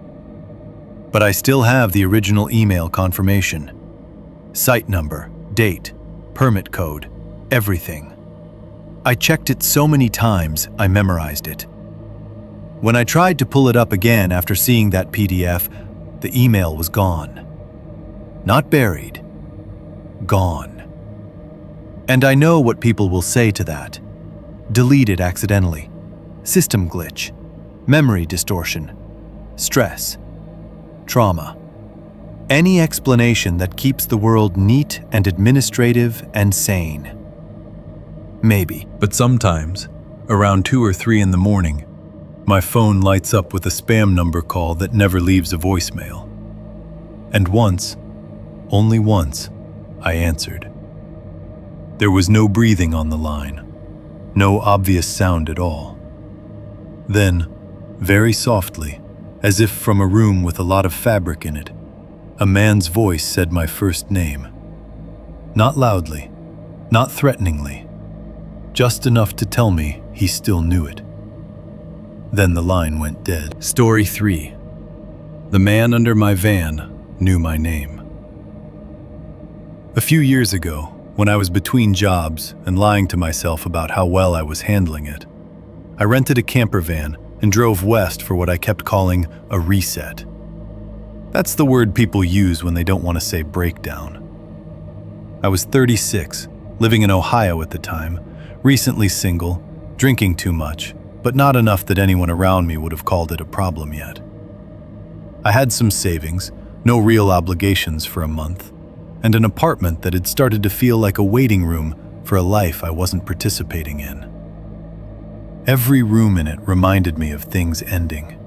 B: But I still have the original email confirmation. Site number, date, permit code, everything. I checked it so many times, I memorized it. When I tried to pull it up again after seeing that PDF, the email was gone. Not buried, gone. And I know what people will say to that. Deleted accidentally. System glitch. Memory distortion. Stress. Trauma. Any explanation that keeps the world neat and administrative and sane. Maybe. But sometimes, around 2 or 3 in the morning, my phone lights up with a spam number call that never leaves a voicemail. And once, only once, I answered. There was no breathing on the line, no obvious sound at all. Then, very softly, as if from a room with a lot of fabric in it, a man's voice said my first name. Not loudly, not threateningly, just enough to tell me he still knew it. Then the line went dead. Story 3. The man under my van knew my name. A few years ago, when I was between jobs and lying to myself about how well I was handling it, I rented a camper van and drove west for what I kept calling a reset. That's the word people use when they don't want to say breakdown. I was 36, living in Ohio at the time, recently single, drinking too much, but not enough that anyone around me would have called it a problem yet. I had some savings, no real obligations for a month, and an apartment that had started to feel like a waiting room for a life I wasn't participating in. Every room in it reminded me of things ending.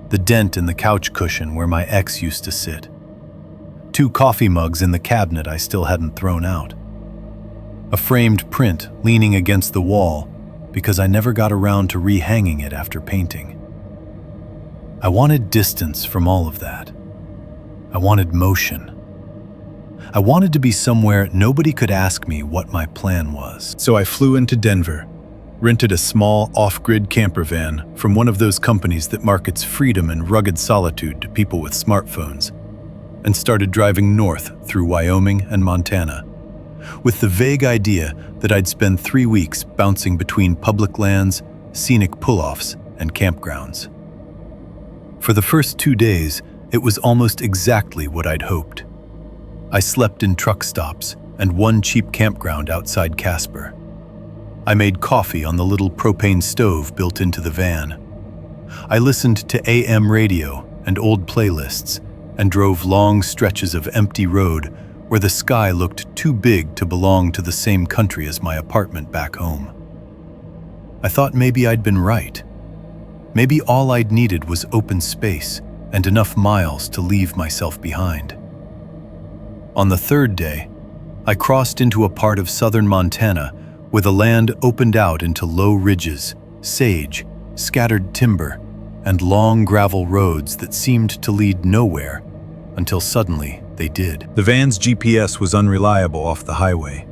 B: The dent in the couch cushion where my ex used to sit. 2 coffee mugs in the cabinet I still hadn't thrown out. A framed print leaning against the wall because I never got around to rehanging it after painting. I wanted distance from all of that. I wanted motion. I wanted to be somewhere nobody could ask me what my plan was.
C: So I flew into Denver, rented a small off-grid camper van from one of those companies that markets freedom and rugged solitude to people with smartphones, and started driving north through Wyoming and Montana, with the vague idea that I'd spend 3 weeks bouncing between public lands, scenic pull-offs, and campgrounds. For the first 2 days, it was almost exactly what I'd hoped. I slept in truck stops and one cheap campground outside Casper. I made coffee on the little propane stove built into the van. I listened to AM radio and old playlists and drove long stretches of empty road where the sky looked too big to belong to the same country as my apartment back home. I thought maybe I'd been right. Maybe all I'd needed was open space and enough miles to leave myself behind. On the 3rd day, I crossed into a part of southern Montana where the land opened out into low ridges, sage, scattered timber, and long gravel roads that seemed to lead nowhere until suddenly they did. The van's GPS was unreliable off the highway,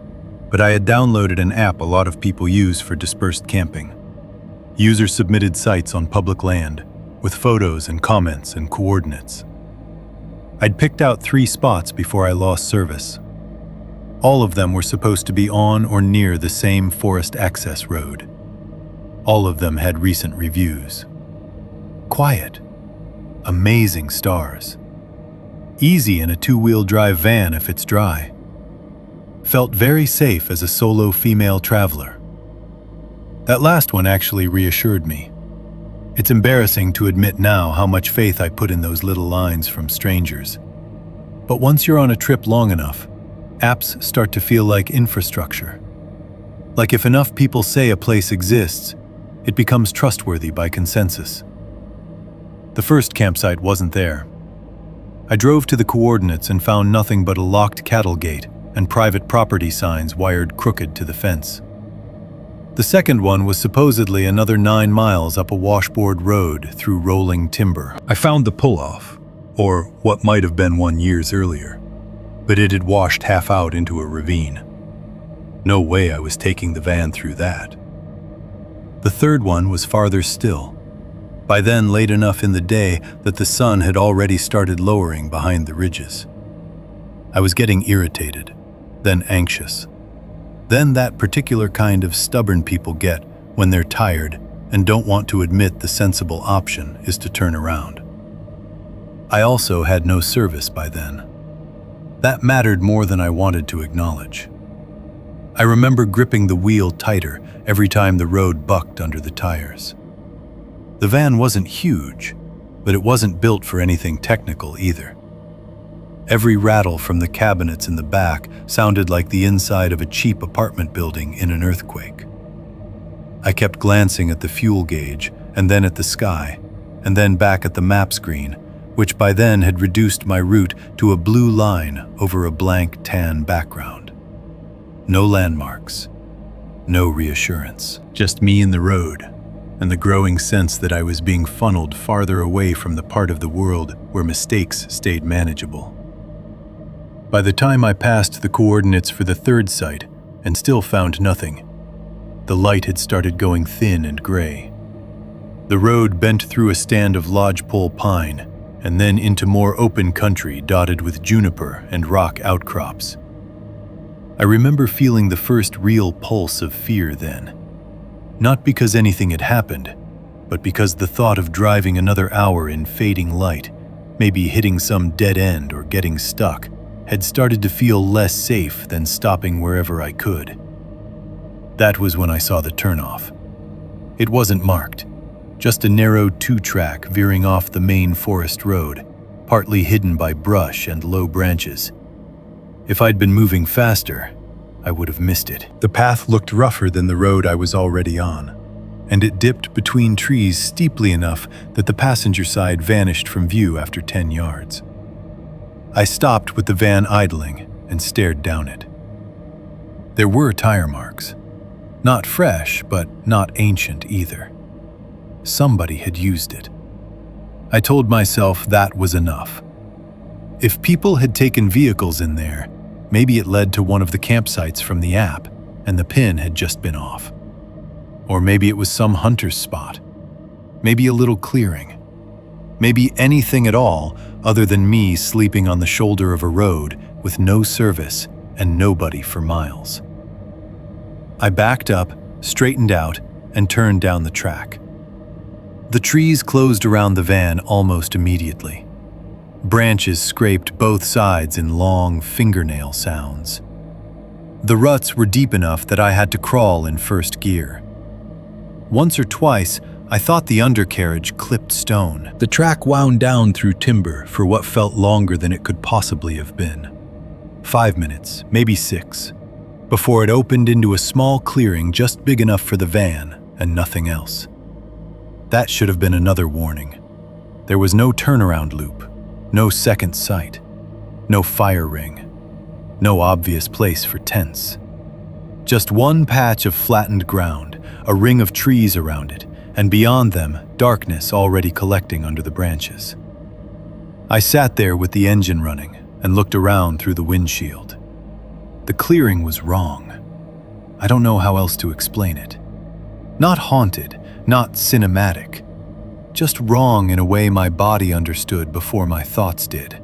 C: but I had downloaded an app a lot of people use for dispersed camping. User-submitted sites on public land, with photos and comments and coordinates. I'd picked out 3 spots before I lost service. All of them were supposed to be on or near the same forest access road. All of them had recent reviews. Quiet. Amazing stars. Easy in a 2-wheel drive van if it's dry. Felt very safe as a solo female traveler. That last one actually reassured me. It's embarrassing to admit now how much faith I put in those little lines from strangers. But once you're on a trip long enough, apps start to feel like infrastructure. Like if enough people say a place exists, it becomes trustworthy by consensus. The first campsite wasn't there. I drove to the coordinates and found nothing but a locked cattle gate and private property signs wired crooked to the fence. The second one was supposedly another 9 miles up a washboard road through rolling timber. I found the pull-off, or what might have been one years earlier, but it had washed half out into a ravine. No way I was taking the van through that. The third one was farther still, by then late enough in the day that the sun had already started lowering behind the ridges. I was getting irritated, then anxious. Then that particular kind of stubborn people get when they're tired and don't want to admit the sensible option is to turn around. I also had no service by then. That mattered more than I wanted to acknowledge. I remember gripping the wheel tighter every time the road bucked under the tires. The van wasn't huge, but it wasn't built for anything technical either. Every rattle from the cabinets in the back sounded like the inside of a cheap apartment building in an earthquake. I kept glancing at the fuel gauge, and then at the sky, and then back at the map screen, which by then had reduced my route to a blue line over a blank tan background. No landmarks, no reassurance. Just me and the road, and the growing sense that I was being funneled farther away from the part of the world where mistakes stayed manageable. By the time I passed the coordinates for the third site and still found nothing, the light had started going thin and gray. The road bent through a stand of lodgepole pine and then into more open country dotted with juniper and rock outcrops. I remember feeling the first real pulse of fear then, not because anything had happened, but because the thought of driving another hour in fading light, maybe hitting some dead end or getting stuck, had started to feel less safe than stopping wherever I could. That was when I saw the turnoff. It wasn't marked, just a narrow 2-track veering off the main forest road, partly hidden by brush and low branches. If I'd been moving faster,
B: I would have missed it. The path looked rougher than the road I was already on, and it dipped between trees steeply enough that the passenger side vanished from view after 10 yards. I stopped with the van idling and stared down it. There were tire marks. Not fresh, but not ancient either. Somebody had used it. I told myself that was enough. If people had taken vehicles in there, maybe it led to one of the campsites from the app, and the pin had just been off. Or maybe it was some hunter's spot. Maybe a little clearing. Maybe anything at all other than me sleeping on the shoulder of a road with no service and nobody for miles. I backed up, straightened out, and turned down the track. The trees closed around the van almost immediately. Branches scraped both sides in long fingernail sounds. The ruts were deep enough that I had to crawl in first gear. Once or twice, I thought the undercarriage clipped stone.
C: The track wound down through timber for what felt longer than it could possibly have been. 5 minutes, maybe 6, before it opened into a small clearing just big enough for the van and nothing else. That should have been another warning. There was no turnaround loop, no second sight, no fire ring, no obvious place for tents. Just one patch of flattened ground, a ring of trees around it, and beyond them, darkness already collecting under the branches. I sat there with the engine running and looked around through the windshield. The clearing was wrong. I don't know how else to explain it. Not haunted, not cinematic. Just wrong in a way my body understood before my thoughts did.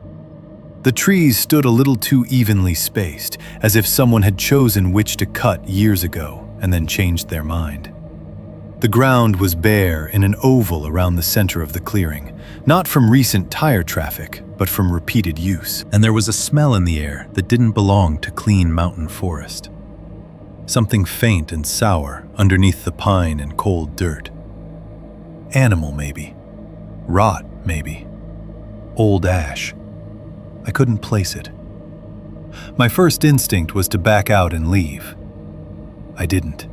C: The trees stood a little too evenly spaced, as if someone had chosen which to cut years ago and then changed their mind. The ground was bare in an oval around the center of the clearing, not from recent tire traffic, but from repeated use. And there was a smell in the air that didn't belong to clean mountain forest. Something faint and sour underneath the pine and cold dirt. Animal, maybe. Rot, maybe. Old ash. I couldn't place it. My first instinct was to back out and leave. I didn't.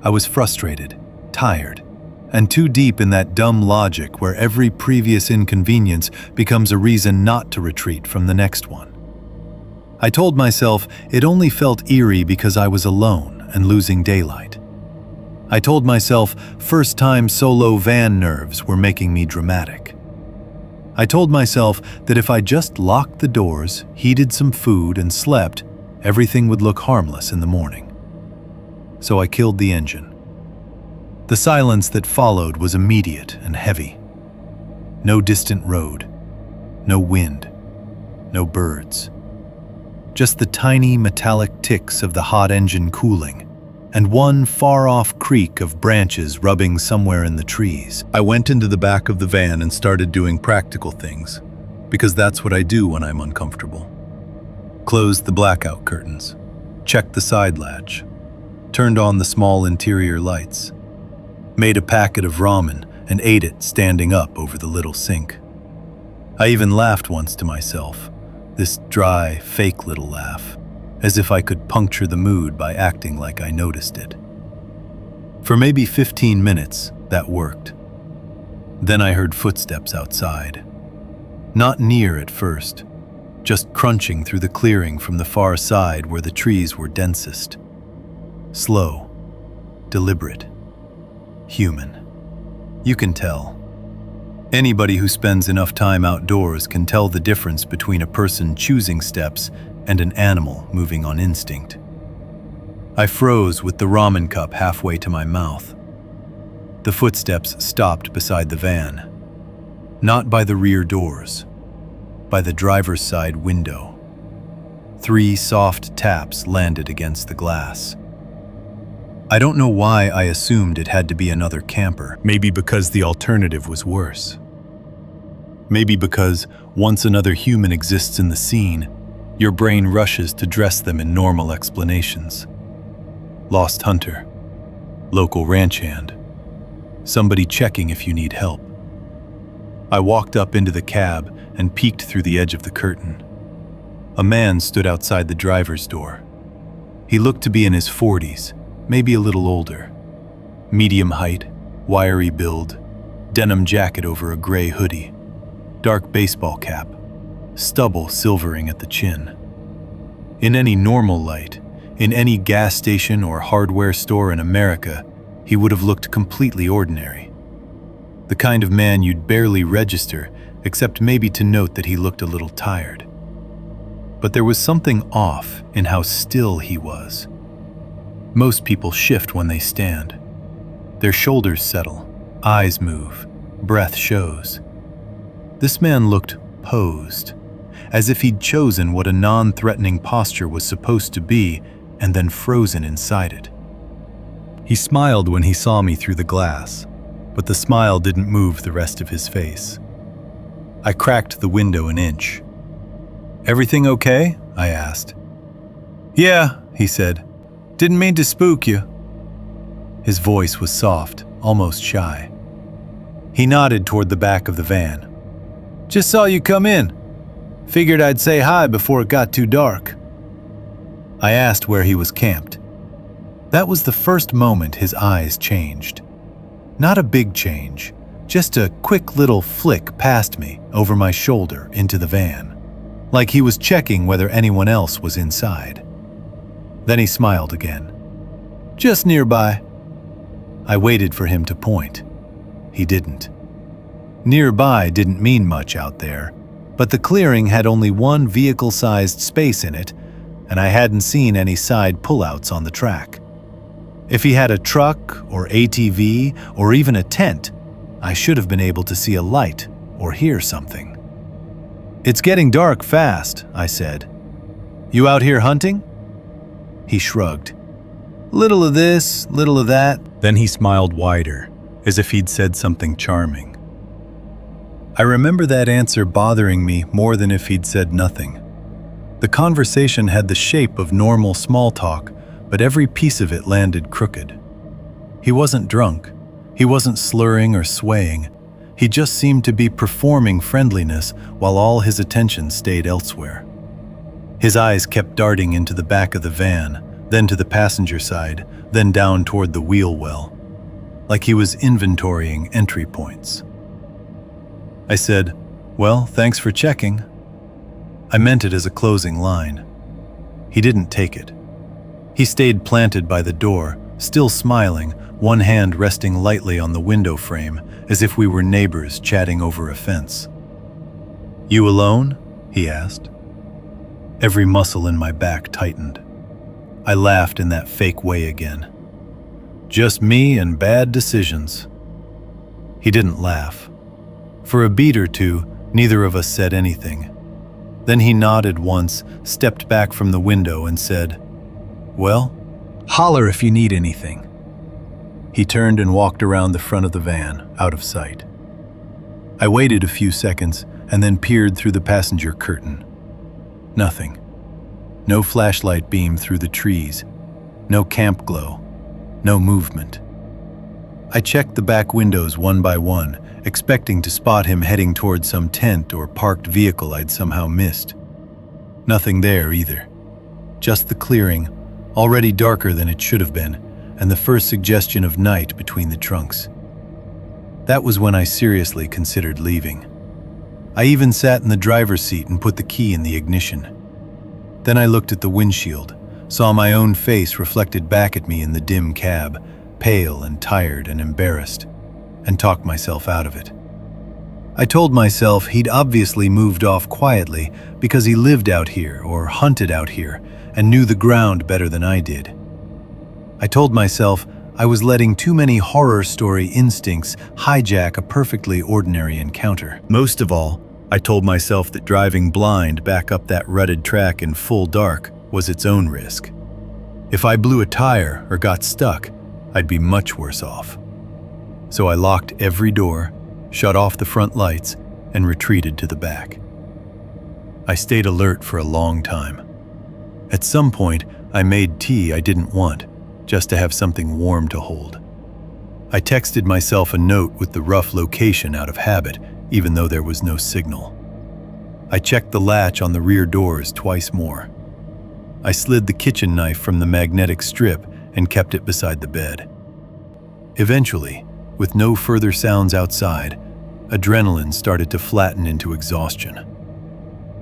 C: I was frustrated, tired, and too deep in that dumb logic where every previous inconvenience becomes a reason not to retreat from the next one. I told myself it only felt eerie because I was alone and losing daylight. I told myself first-time solo van nerves were making me dramatic. I told myself that if I just locked the doors, heated some food, and slept, everything would look harmless in the morning. So I killed the engine. The silence that followed was immediate and heavy. No distant road, no wind, no birds. Just the tiny metallic ticks of the hot engine cooling, and one far-off creak of branches rubbing somewhere in the trees. I went into the back of the van and started doing practical things, because that's what I do when I'm uncomfortable. Closed the blackout curtains, checked the side latch, turned on the small interior lights, made a packet of ramen and ate it standing up over the little sink. I even laughed once to myself, this dry, fake little laugh, as if I could puncture the mood by acting like I noticed it. For maybe 15 minutes, that worked. Then I heard footsteps outside. Not near at first, just crunching through the clearing from the far side where the trees were densest. Slow, deliberate, human. You can tell. Anybody who spends enough time outdoors can tell the difference between a person choosing steps and an animal moving on instinct. I froze with the ramen cup halfway to my mouth. The footsteps stopped beside the van. Not by the rear doors, by the driver's side window. 3 soft taps landed against the glass. I don't know why I assumed it had to be another camper. Maybe because the alternative was worse. Maybe because once another human exists in the scene, your brain rushes to dress them in normal explanations. Lost hunter, local ranch hand, somebody checking if you need help. I walked up into the cab and peeked through the edge of the curtain. A man stood outside the driver's door.
B: He looked to be in his 40s, maybe a little older. Medium height, wiry build, denim jacket over a gray hoodie, dark baseball cap, stubble silvering at the chin. In any normal light, in any gas station or hardware store in America, he would have looked completely ordinary. The kind of man you'd barely register, except maybe to note that he looked a little tired. But there was something off in how still he was. Most people shift when they stand. Their shoulders settle, eyes move, breath shows. This man looked posed, as if he'd chosen what a non-threatening posture was supposed to be and then frozen inside it. He smiled when he saw me through the glass, but the smile didn't move the rest of his face. I cracked the window an inch. "Everything okay?" I asked. "Yeah," he said. "Didn't mean to spook you." His voice was soft, almost shy. He nodded toward the back of the van. "Just saw you come in. Figured I'd say hi before it got too dark." I asked where he was camped. That was the first moment his eyes changed. Not a big change, just a quick little flick past me, over my shoulder, into the van, like he was checking whether anyone else was inside. Then he smiled again. "Just nearby." I waited for him to point. He didn't. Nearby didn't mean much out there, but the clearing had only one vehicle-sized space in it, and I hadn't seen any side pullouts on the track. If he had a truck or ATV or even a tent, I should have been able to see a light or hear something. "It's getting dark fast," I said. "You out here hunting?" He shrugged. "Little of this, little of that." Then he smiled wider, as if he'd said something charming. I remember that answer bothering me more than if he'd said nothing. The conversation had the shape of normal small talk, but every piece of it landed crooked. He wasn't drunk. He wasn't slurring or swaying. He just seemed to be performing friendliness while all his attention stayed elsewhere. His eyes kept darting into the back of the van, then to the passenger side, then down toward the wheel well, like he was inventorying entry points. I said, "Well, thanks for checking." I meant it as a closing line. He didn't take it. He stayed planted by the door, still smiling, one hand resting lightly on the window frame, as if we were neighbors chatting over a fence. "You alone?" he asked. Every muscle in my back tightened. I laughed in that fake way again. "Just me and bad decisions." He didn't laugh. For a beat or two, neither of us said anything. Then he nodded once, stepped back from the window and said, "Well, holler if you need anything." He turned and walked around the front of the van, out of sight. I waited a few seconds and then peered through the passenger curtain. Nothing. No flashlight beam through the trees. No camp glow. No movement. I checked the back windows one by one, expecting to spot him heading toward some tent or parked vehicle I'd somehow missed. Nothing there either. Just the clearing, already darker than it should have been, and the first suggestion of night between the trunks. That was when I seriously considered leaving. I even sat in the driver's seat and put the key in the ignition. Then I looked at the windshield, saw my own face reflected back at me in the dim cab, pale and tired and embarrassed, and talked myself out of it. I told myself he'd obviously moved off quietly because he lived out here or hunted out here and knew the ground better than I did. I told myself I was letting too many horror story instincts hijack a perfectly ordinary encounter. Most of all, I told myself that driving blind back up that rutted track in full dark was its own risk. If I blew a tire or got stuck, I'd be much worse off. So I locked every door, shut off the front lights, and retreated to the back. I stayed alert for a long time. At some point, I made tea I didn't want, just to have something warm to hold. I texted myself a note with the rough location out of habit, even though there was no signal. I checked the latch on the rear doors twice more. I slid the kitchen knife from the magnetic strip and kept it beside the bed. Eventually, with no further sounds outside, adrenaline started to flatten into exhaustion.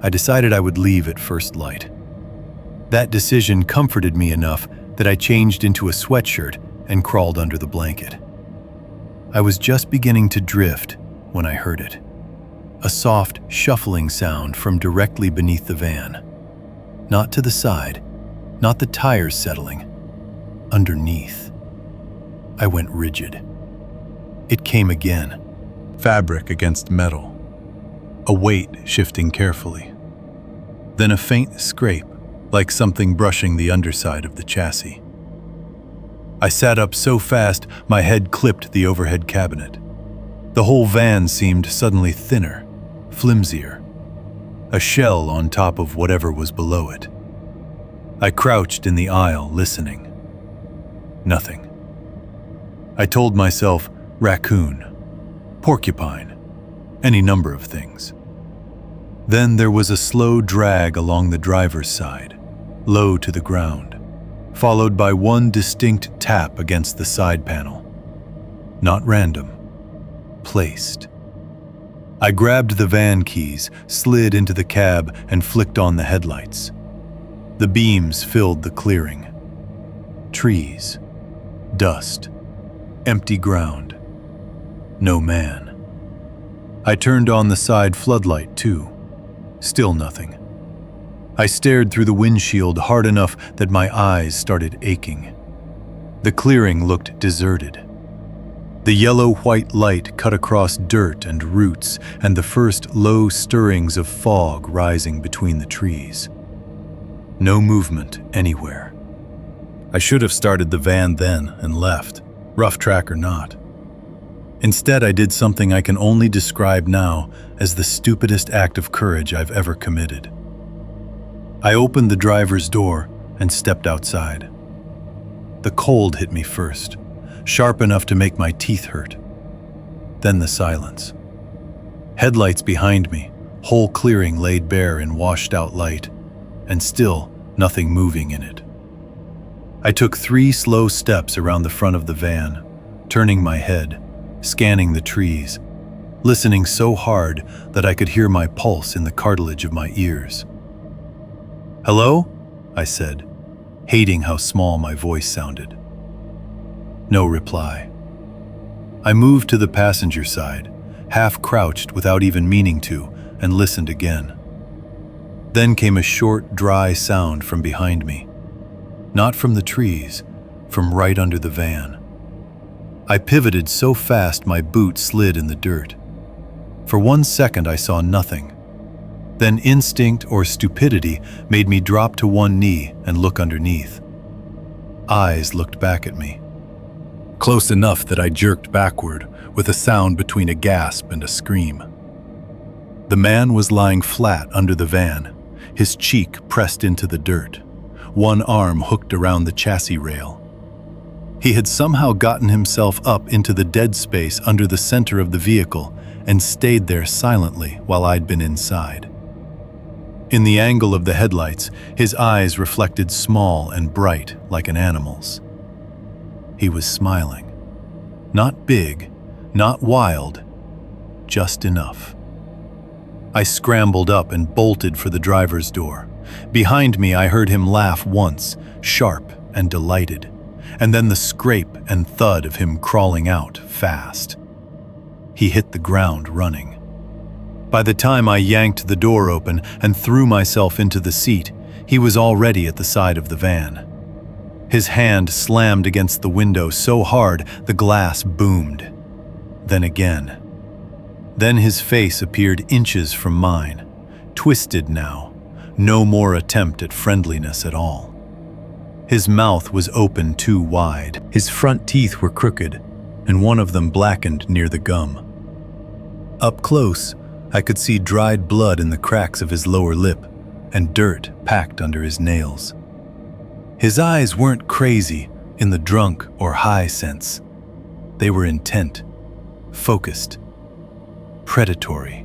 B: I decided I would leave at first light. That decision comforted me enough that I changed into a sweatshirt and crawled under the blanket. I was just beginning to drift when I heard it. A soft, shuffling sound from directly beneath the van. Not to the side, not the tires settling. Underneath. I went rigid. It came again.
C: Fabric against metal. A weight shifting carefully. Then a faint scrape, like something brushing the underside of the chassis. I sat up so fast my head clipped the overhead cabinet. The whole van seemed suddenly thinner, flimsier. A shell on top of whatever was below it. I crouched in the aisle, listening. Nothing. I told myself raccoon, porcupine, any number of things. Then there was a slow drag along the driver's side, low to the ground, followed by one distinct tap against the side panel. Not random. Placed. I grabbed the van keys, slid into the cab, and flicked on the headlights. The beams filled the clearing. Trees. Dust. Empty ground. No man. I turned on the side floodlight too. Still nothing. I stared through the windshield hard enough that my eyes started aching. The clearing looked deserted. The yellow-white light cut across dirt and roots and the first low stirrings of fog rising between the trees. No movement anywhere. I should have started the van then and left, rough track or not. Instead, I did something I can only describe now as the stupidest act of courage I've ever committed. I opened the driver's door and stepped outside. The cold hit me first, sharp enough to make my teeth hurt. Then the silence. Headlights behind me, whole clearing laid bare in washed-out light, and still nothing moving in it. I took 3 slow steps around the front of the van, turning my head, scanning the trees, listening so hard that I could hear my pulse in the cartilage of my ears. "Hello?" I said, hating how small my voice sounded. No reply. I moved to the passenger side, half crouched without even meaning to, and listened again. Then came a short, dry sound from behind me. Not from the trees, from right under the van. I pivoted so fast my boot slid in the dirt. For 1 second I saw nothing. Then instinct or stupidity made me drop to one knee and look underneath. Eyes looked back at me. Close enough that I jerked backward with a sound between a gasp and a scream. The man was lying flat under the van, his cheek pressed into the dirt, one arm hooked around the chassis rail. He had somehow gotten himself up into the dead space under the center of the vehicle and stayed there silently while I'd been inside. In the angle of the headlights, his eyes reflected small and bright like an animal's. He was smiling. Not big, not wild, just enough. I scrambled up and bolted for the driver's door. Behind me, I heard him laugh once, sharp and delighted, and then the scrape and thud of him crawling out fast. He hit the ground running. By the time I yanked the door open and threw myself into the seat, he was already at the side of the van. His hand slammed against the window so hard the glass boomed. Then again. Then his face appeared inches from mine, twisted now, no more attempt at friendliness at all. His mouth was open too wide. His front teeth were crooked, and one of them blackened near the gum. Up close, I could see dried blood in the cracks of his lower lip and dirt packed under his nails. His eyes weren't crazy in the drunk or high sense. They were intent, focused, predatory.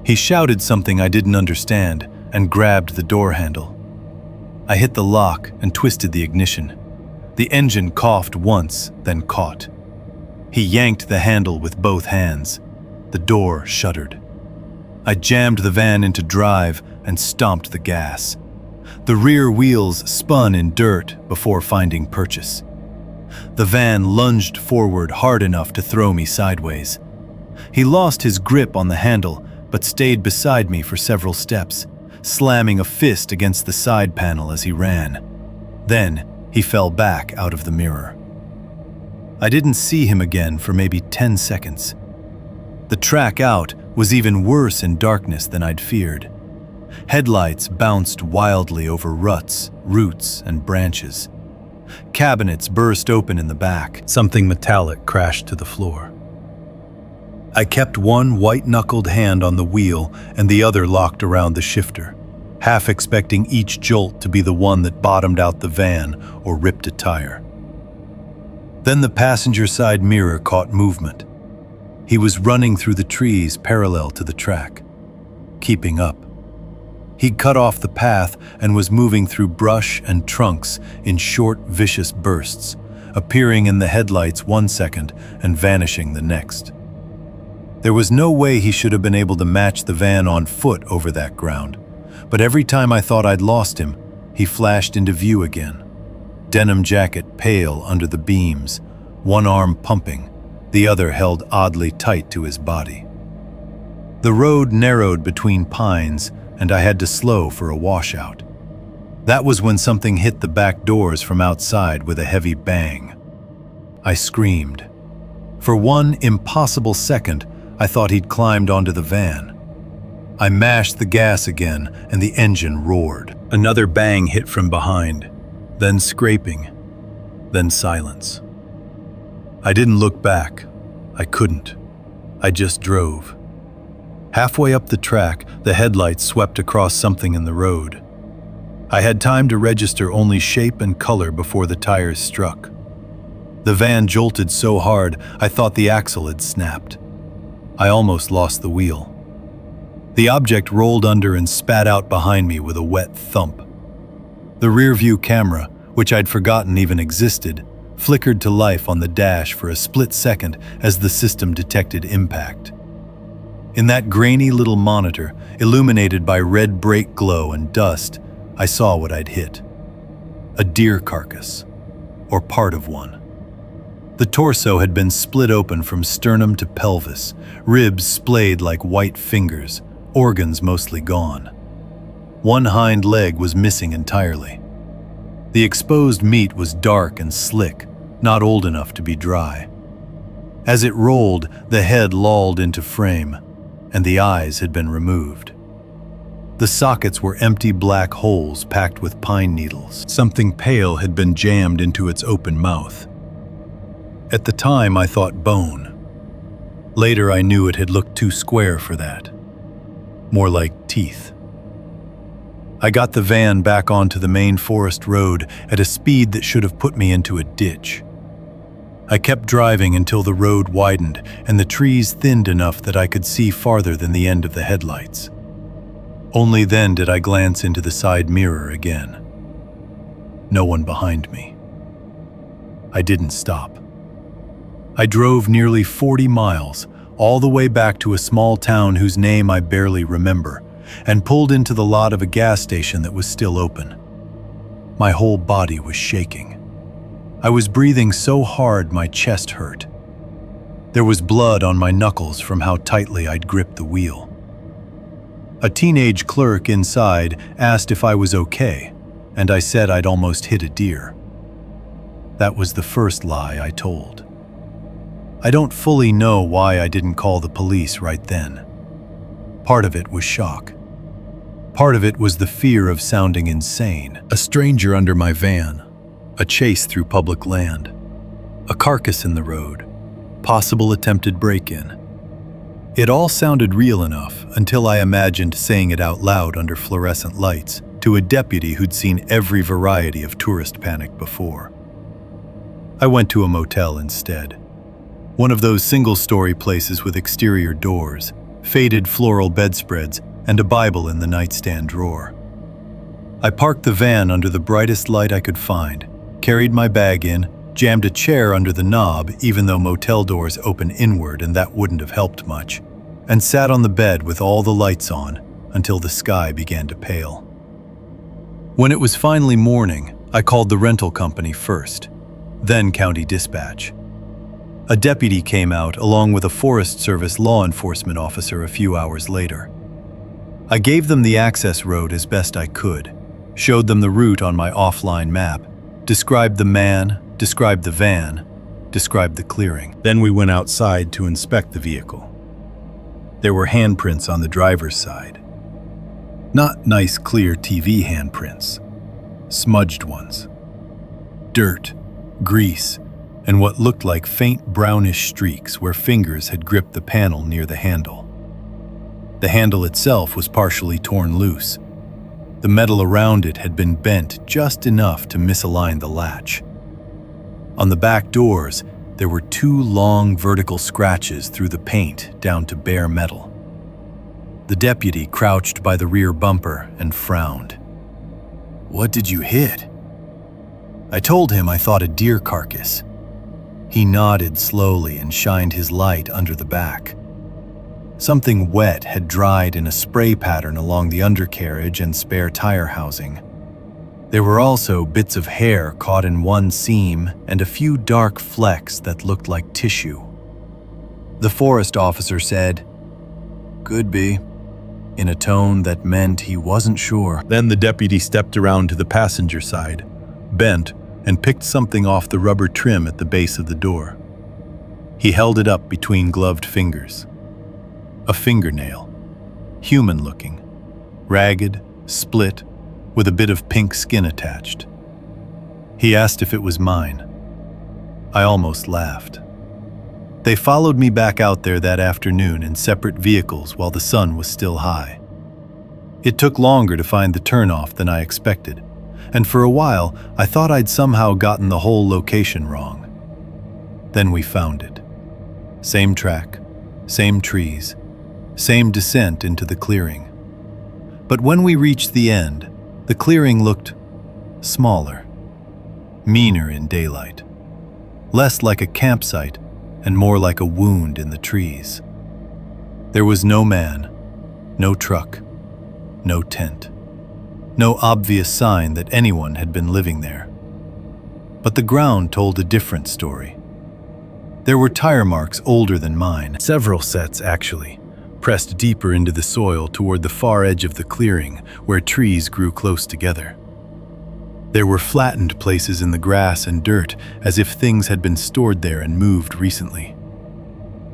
C: He shouted something I didn't understand and grabbed the door handle.
B: I hit the lock and twisted the ignition. The engine coughed once, then caught. He yanked the handle with both hands. The door shuddered. I jammed the van into drive and stomped the gas. The rear wheels spun in dirt before finding purchase. The van lunged forward hard enough to throw me sideways. He lost his grip on the handle, but stayed beside me for several steps, slamming a fist against the side panel as he ran. Then he fell back out of the mirror. I didn't see him again for maybe 10 seconds. The track out was even worse in darkness than I'd feared. Headlights bounced wildly over ruts, roots, and branches. Cabinets burst open in the back.
C: Something metallic crashed to the floor.
B: I kept one white-knuckled hand on the wheel and the other locked around the shifter, half expecting each jolt to be the one that bottomed out the van or ripped a tire. Then the passenger side mirror caught movement. He was running through the trees parallel to the track, keeping up. He'd cut off the path and was moving through brush and trunks in short, vicious bursts, appearing in the headlights 1 second and vanishing the next. There was no way he should have been able to match the van on foot over that ground, but every time I thought I'd lost him, he flashed into view again. Denim jacket pale under the beams, one arm pumping, the other held oddly tight to his body. The road narrowed between pines, and I had to slow for a washout. That was when something hit the back doors from outside with a heavy bang. I screamed. For one impossible second, I thought he'd climbed onto the van. I mashed the gas again, and the engine roared.
C: Another bang hit from behind, then scraping, then silence. I didn't look back. I couldn't. I just drove. Halfway up the track, the headlights swept across something in the road. I had time to register only shape and color before the tires struck. The van jolted so hard, I thought the axle had snapped. I almost lost the wheel. The object rolled under and spat out behind me with a wet thump. The rear-view camera, which I'd forgotten even existed, flickered to life on the dash for a split second as the system detected impact. In that grainy little monitor, illuminated by red brake glow and dust, I saw what I'd hit. A deer carcass, or part of one. The torso had been split open from sternum to pelvis, ribs splayed like white fingers, organs mostly gone. One hind leg was missing entirely. The exposed meat was dark and slick, not old enough to be dry. As it rolled, the head lolled into frame, and the eyes had been removed. The sockets were empty black holes packed with pine needles. Something pale had been jammed into its open mouth. At the time, I thought bone. Later, I knew it had looked too square for that. More like teeth. I got the van back onto the main forest road at a speed that should have put me into a ditch. I kept driving until the road widened and the trees thinned enough that I could see farther than the end of the headlights. Only then did I glance into the side mirror again. No one behind me. I didn't stop. I drove nearly 40 miles, all the way back to a small town whose name I barely remember, and pulled into the lot of a gas station that was still open. My whole body was shaking. I was breathing so hard my chest hurt. There was blood on my knuckles from how tightly I'd gripped the wheel. A teenage clerk inside asked if I was okay, and I said I'd almost hit a deer. That was the first lie I told. I don't fully know why I didn't call the police right then. Part of it was shock. Part of it was the fear of sounding insane. A stranger under my van. A chase through public land. A carcass in the road. Possible attempted break-in. It all sounded real enough until I imagined saying it out loud under fluorescent lights to a deputy who'd seen every variety of tourist panic before. I went to a motel instead. One of those single-story places with exterior doors, faded floral bedspreads, and a Bible in the nightstand drawer.
B: I parked the van under the brightest light I could find, carried my bag in, jammed a chair under the knob even though motel doors open inward and that wouldn't have helped much, and sat on the bed with all the lights on until the sky began to pale. When it was finally morning, I called the rental company first, then county dispatch. A deputy came out along with a Forest Service law enforcement officer a few hours later. I gave them the access road as best I could, showed them the route on my offline map, described the man, described the van, described the clearing.
C: Then we went outside to inspect the vehicle. There were handprints on the driver's side. Not nice, clear TV handprints. Smudged ones. Dirt, grease, and what looked like faint brownish streaks where fingers had gripped the panel near the handle. The handle itself was partially torn loose. The metal around it had been bent just enough to misalign the latch. On the back doors, there were 2 long vertical scratches through the paint down to bare metal. The deputy crouched by the rear bumper and frowned. "What did you hit?" I told him I thought a deer carcass. He nodded slowly and shined his light under the back. Something wet had dried in a spray pattern along the undercarriage and spare tire housing. There were also bits of hair caught in one seam and a few dark flecks that looked like tissue. The forest officer said, "Could be," in a tone that meant he wasn't sure.
B: Then the deputy stepped around to the passenger side, bent, and picked something off the rubber trim at the base of the door. He held it up between gloved fingers. A fingernail, human-looking, ragged, split, with a bit of pink skin attached. He asked if it was mine. I almost laughed. They followed me back out there that afternoon in separate vehicles while the sun was still high. It took longer to find the turnoff than I expected, and for a while I thought I'd somehow gotten the whole location wrong. Then we found it. Same track, same trees, same descent into the clearing. But when we reached the end, the clearing looked smaller, meaner in daylight, less like a campsite and more like a wound in the trees. There was no man, no truck, no tent, no obvious sign that anyone had been living there. But the ground told a different story. There were tire marks older than mine, several sets actually, pressed deeper into the soil toward the far edge of the clearing where trees grew close together. There were flattened places in the grass and dirt as if things had been stored there and moved recently.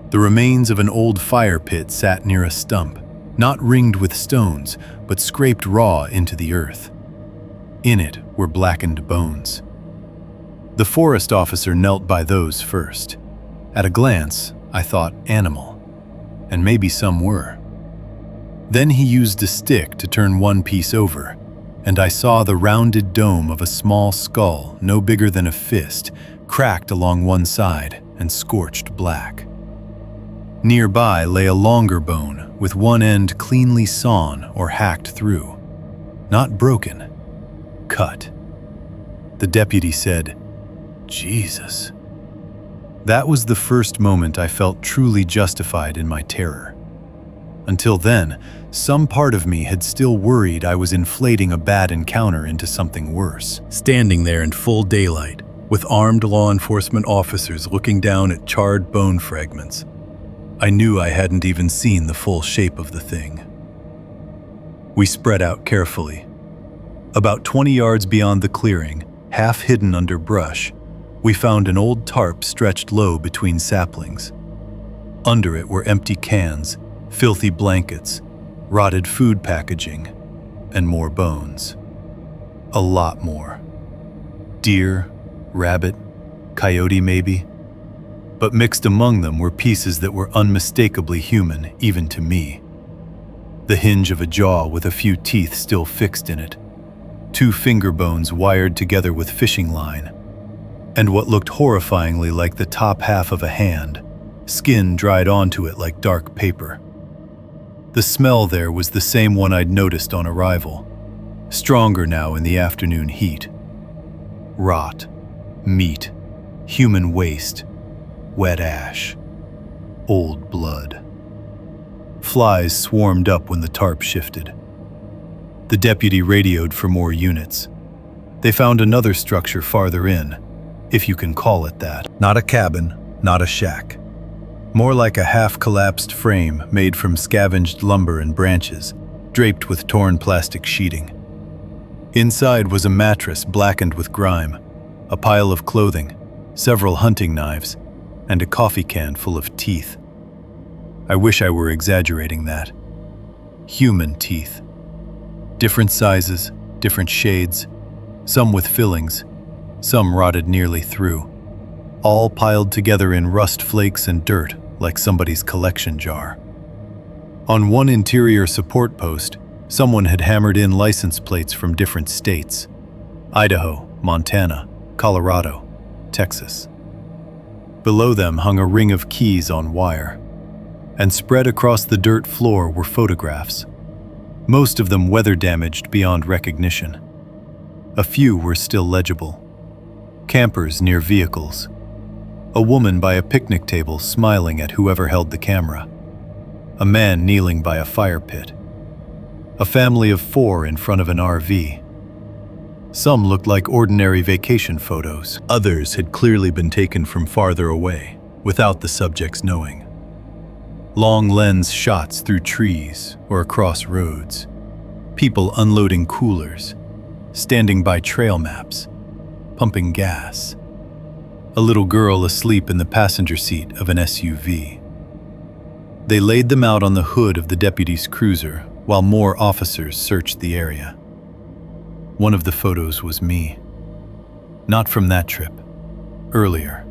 B: The remains of an old fire pit sat near a stump, not ringed with stones, but scraped raw into the earth. In it were blackened bones. The forest officer knelt by those first. At a glance, I thought animal. And maybe some were. Then he used a stick to turn one piece over, and I saw the rounded dome of a small skull no bigger than a fist, cracked along one side and scorched black. Nearby lay a longer bone with one end cleanly sawn or hacked through. Not broken, cut. The deputy said, "Jesus." That was the first moment I felt truly justified in my terror. Until then, some part of me had still worried I was inflating a bad encounter into something worse.
C: Standing there in full daylight, with armed law enforcement officers looking down at charred bone fragments, I knew I hadn't even seen the full shape of the thing. We spread out carefully. About 20 yards beyond the clearing, half hidden under brush, we found an old tarp stretched low between saplings. Under it were empty cans, filthy blankets, rotted food packaging, and more bones. A lot more. Deer, rabbit, coyote maybe. But mixed among them were pieces that were unmistakably human, even to me. The hinge of a jaw with a few teeth still fixed in it, 2 finger bones wired together with fishing line, and what looked horrifyingly like the top half of a hand, skin dried onto it like dark paper. The smell there was the same one I'd noticed on arrival,
B: stronger now in the afternoon heat. Rot, meat, human waste, wet ash, old blood. Flies swarmed up when the tarp shifted. The deputy radioed for more units. They found another structure farther in, if you can call it that. Not a cabin, not a shack. More like a half-collapsed frame made from scavenged lumber and branches, draped with torn plastic sheeting. Inside was a mattress blackened with grime, a pile of clothing, several hunting knives, and a coffee can full of teeth. I wish I were exaggerating that. Human teeth. Different sizes, different shades, some with fillings, some rotted nearly through, all piled together in rust flakes and dirt like somebody's collection jar. On one interior support post, someone had hammered in license plates from different states: Idaho, Montana, Colorado, Texas. Below them hung a ring of keys on wire, and spread across the dirt floor were photographs, most of them weather-damaged beyond recognition. A few were still legible. Campers near vehicles. A woman by a picnic table smiling at whoever held the camera. A man kneeling by a fire pit. A family of 4 in front of an RV. Some looked like ordinary vacation photos. Others had clearly been taken from farther away, without the subjects knowing. Long lens shots through trees or across roads. People unloading coolers, standing by trail maps, pumping gas. A little girl asleep in the passenger seat of an SUV. They laid them out on the hood of the deputy's cruiser while more officers searched the area. One of the photos was me. Not from that trip. Earlier.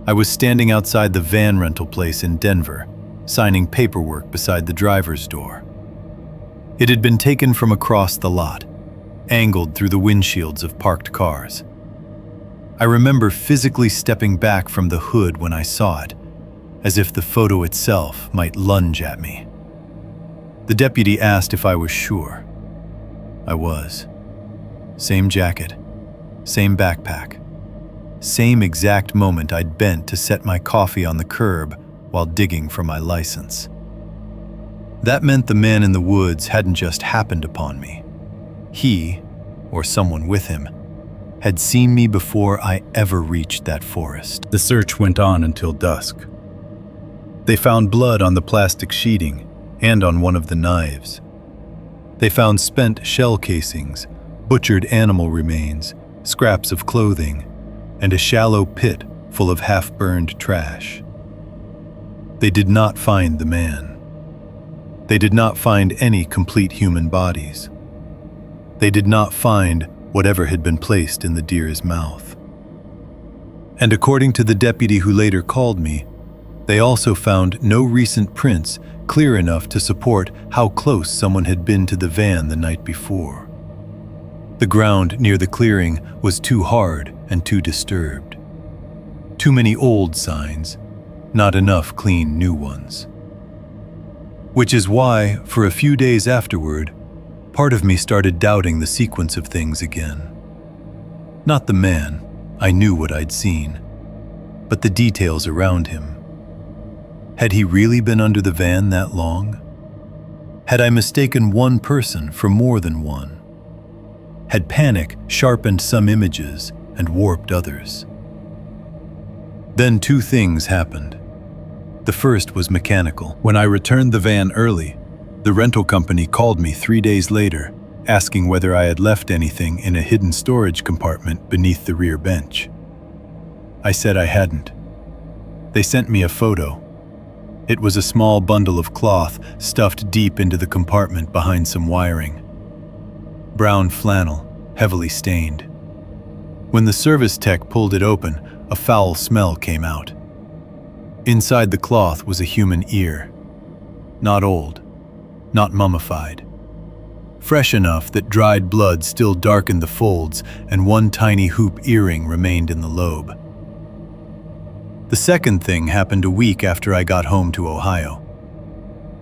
B: I was standing outside the van rental place in Denver, signing paperwork beside the driver's door. It had been taken from across the lot, angled through the windshields of parked cars. I remember physically stepping back from the hood when I saw it, as if the photo itself might lunge at me. The deputy asked if I was sure. I was. Same jacket, same backpack, same exact moment I'd bent to set my coffee on the curb while digging for my license. That meant the man in the woods hadn't just happened upon me. He, or someone with him, had seen me before I ever reached that forest.
C: The search went on until dusk. They found blood on the plastic sheeting and on one of the knives. They found spent shell casings, butchered animal remains, scraps of clothing, and a shallow pit full of half-burned trash. They did not find the man. They did not find any complete human bodies. They did not find whatever had been placed in the deer's mouth. And according to the deputy who later called me, they also found no recent prints clear enough to support how close someone had been to the van the night before. The ground near the clearing was too hard and too disturbed. Too many old signs, not enough clean new ones. Which is why, for a few days afterward, part of me started doubting the sequence of things again. Not the man, I knew what I'd seen, but the details around him. Had he really been under the van that long? Had I mistaken one person for more than one? Had panic sharpened some images and warped others? Then 2 things happened. The first was mechanical. When I returned the van early, the rental company called me 3 days later, asking whether I had left anything in a hidden storage compartment beneath the rear bench. I said I hadn't. They sent me a photo. It was a small bundle of cloth stuffed deep into the compartment behind some wiring. Brown flannel, heavily stained. When the service tech pulled it open, a foul smell came out. Inside the cloth was a human ear. Not old, not mummified. Fresh enough that dried blood still darkened the folds and one tiny hoop earring remained in the lobe. The second thing happened a week after I got home to Ohio.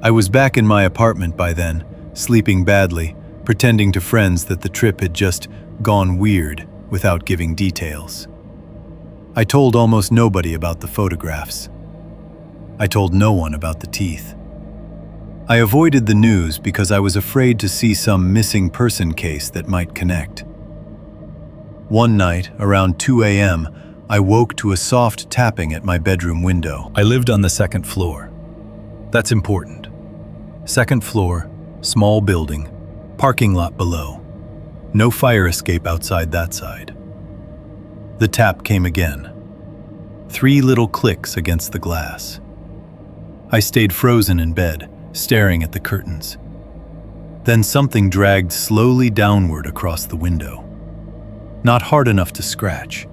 C: I was back in my apartment by then, sleeping badly,
B: pretending to friends that the trip had just gone weird without giving details. I told almost nobody about the photographs. I told no one about the teeth. I avoided the news because I was afraid to see some missing person case that might connect. One night, around 2 a.m., I woke to a soft tapping at my bedroom window.
C: I lived on the second floor. That's important. Second floor, small building, parking lot below. No fire escape outside that side. The tap came again. 3 little clicks against the glass. I stayed frozen in bed, staring at the curtains. Then something dragged slowly downward across the window. Not hard enough to scratch,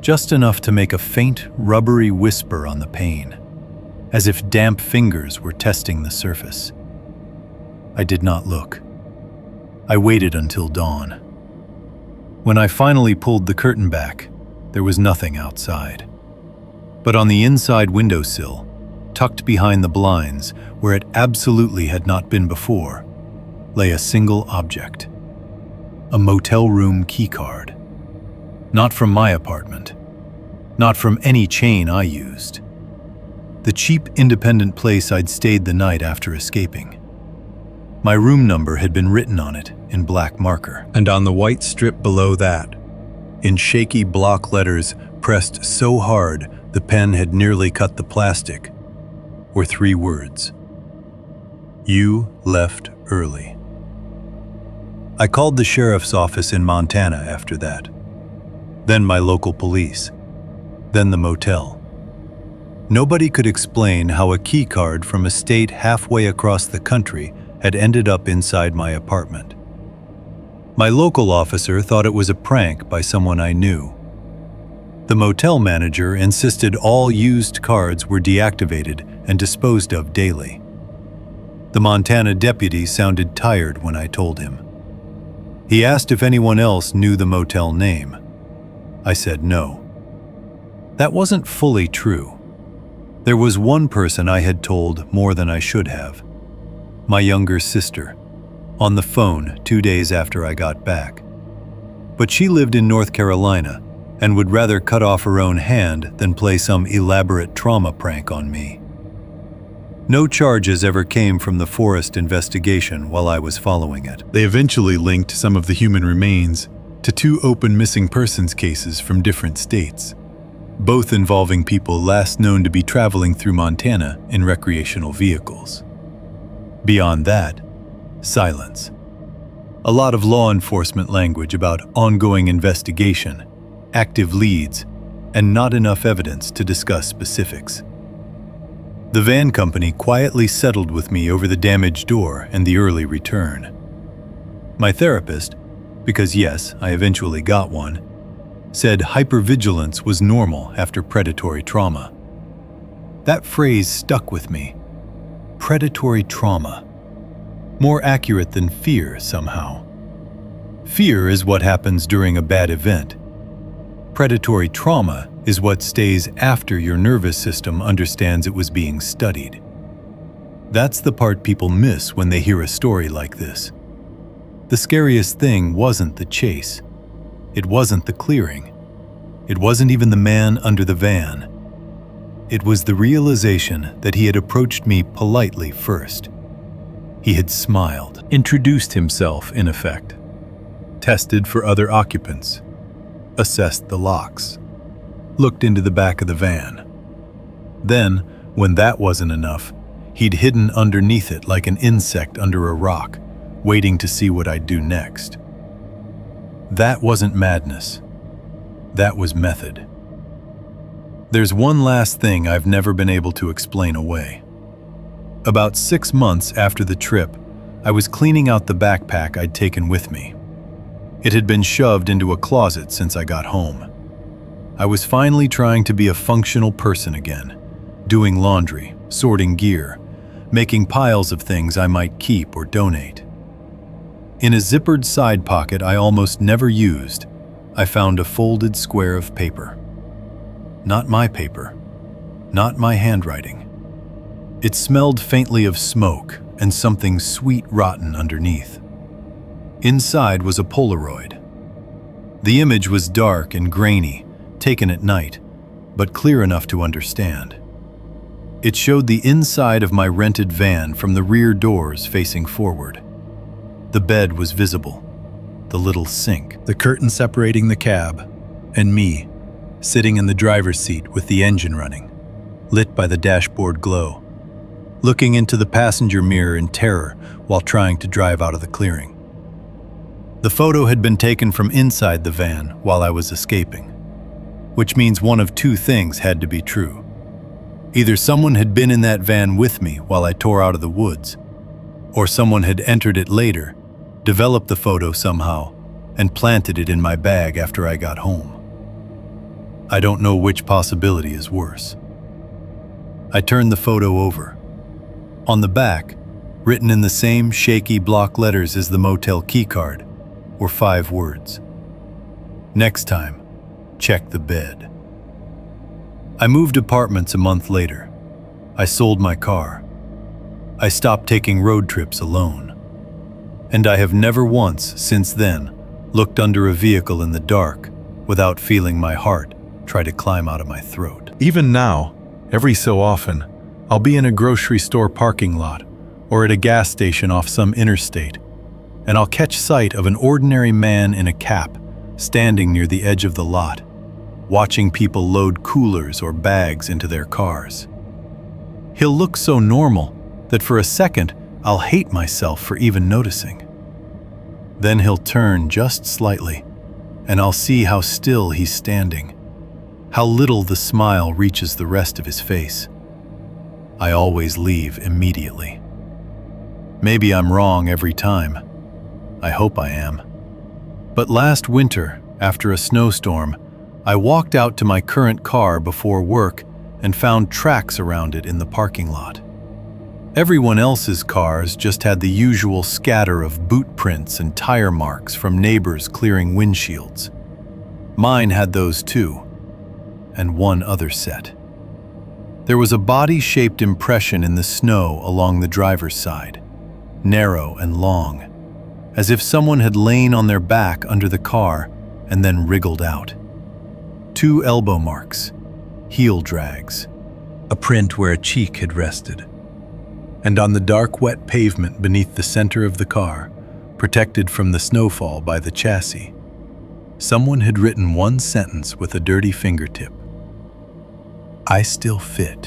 C: just enough to make a faint, rubbery whisper on the pane, as if damp fingers were testing the surface. I did not look. I waited until dawn. When I finally pulled the curtain back, there was nothing outside. But on the inside windowsill, tucked behind the blinds, where it absolutely had not been before, lay a single object. A motel room keycard. Not from my apartment. Not from any chain I used. The cheap independent place I'd stayed the night after escaping. My room number had been written on it in black marker.
B: And on the white strip below that, in shaky block letters pressed so hard the pen had nearly cut the plastic, were 3 words. You left early. I called the sheriff's office in Montana after that. Then my local police. Then the motel. Nobody could explain how a key card from a state halfway across the country had ended up inside my apartment. My local officer thought it was a prank by someone I knew. The motel manager insisted all used cards were deactivated and disposed of daily. The Montana deputy sounded tired when I told him. He asked if anyone else knew the motel name. I said no. That wasn't fully true. There was one person I had told more than I should have. My younger sister, on the phone 2 days after I got back. But she lived in North Carolina and would rather cut off her own hand than play some elaborate trauma prank on me. No charges ever came from the forest investigation while I was following it.
A: They eventually linked some of the human remains to 2 open missing persons cases from different states, both involving people last known to be traveling through Montana in recreational vehicles. Beyond that, silence. A lot of law enforcement language about ongoing investigation, active leads, and not enough evidence to discuss specifics. The van company quietly settled with me over the damaged door and the early return. My therapist, because yes, I eventually got one, said hypervigilance was normal after predatory trauma. That phrase stuck with me. Predatory trauma. More accurate than fear somehow. Fear is what happens during a bad event. Predatory trauma is what stays after your nervous system understands it was being studied. That's the part people miss when they hear a story like this. The scariest thing wasn't the chase. It wasn't the clearing. It wasn't even the man under the van. It was the realization that he had approached me politely first. He had smiled, introduced himself in effect, tested for other occupants, assessed the locks, looked into the back of the van. Then, when that wasn't enough, he'd hidden underneath it like an insect under a rock, waiting to see what I'd do next. That wasn't madness. That was method. There's one last thing I've never been able to explain away. About 6 months after the trip, I was cleaning out the backpack I'd taken with me. It had been shoved into a closet since I got home. I was finally trying to be a functional person again, doing laundry, sorting gear, making piles of things I might keep or donate. In a zippered side pocket I almost never used, I found a folded square of paper. Not my paper, not my handwriting. It smelled faintly of smoke and something sweet rotten underneath.
B: Inside was a Polaroid. The image was dark and grainy, taken at night, but clear enough to understand. It showed the inside of my rented van from the rear doors facing forward. The bed was visible, the little sink,
C: the curtain separating the cab, and me, sitting in the driver's seat with the engine running, lit by the dashboard glow, looking into the passenger mirror in terror while trying to drive out of the clearing. The photo had been taken from inside the van while I was escaping, which means one of two things had to be true. Either someone had been in that van with me while I tore out of the woods, or someone had entered it later, developed the photo somehow, and planted it in my bag after I got home. I don't know which possibility is worse. I turned the photo over. On the back, written in the same shaky block letters as the motel keycard, were 5 words. Next time, check the bed. I moved apartments a month later. I sold my car. I stopped taking road trips alone. And I have never once since then looked under a vehicle in the dark without feeling my heart try to climb out of my throat. Even now, every so often, I'll be in a grocery store parking lot or at a gas station off some interstate, and I'll catch sight of an ordinary man in a cap standing near the edge of the lot, watching people load coolers or bags into their cars. He'll look so normal that for a second I'll hate myself for even noticing. Then he'll turn just slightly, and I'll see how still he's standing, how little the smile reaches the rest of his face. I always leave immediately. Maybe I'm wrong every time. I hope I am. But last winter, after a snowstorm, I walked out to my current car before work and found tracks around it in the parking lot. Everyone else's cars just had the usual scatter of boot prints and tire marks from neighbors clearing windshields. Mine had those too, and one other set. There was a body-shaped impression in the snow along the driver's side, narrow and long, as if someone had lain on their back under the car and then wriggled out. 2 elbow marks, heel drags, a print where a cheek had rested. And on the dark, wet pavement beneath the center of the car, protected from the snowfall by the chassis, someone had written one sentence with a dirty fingertip: "I still fit."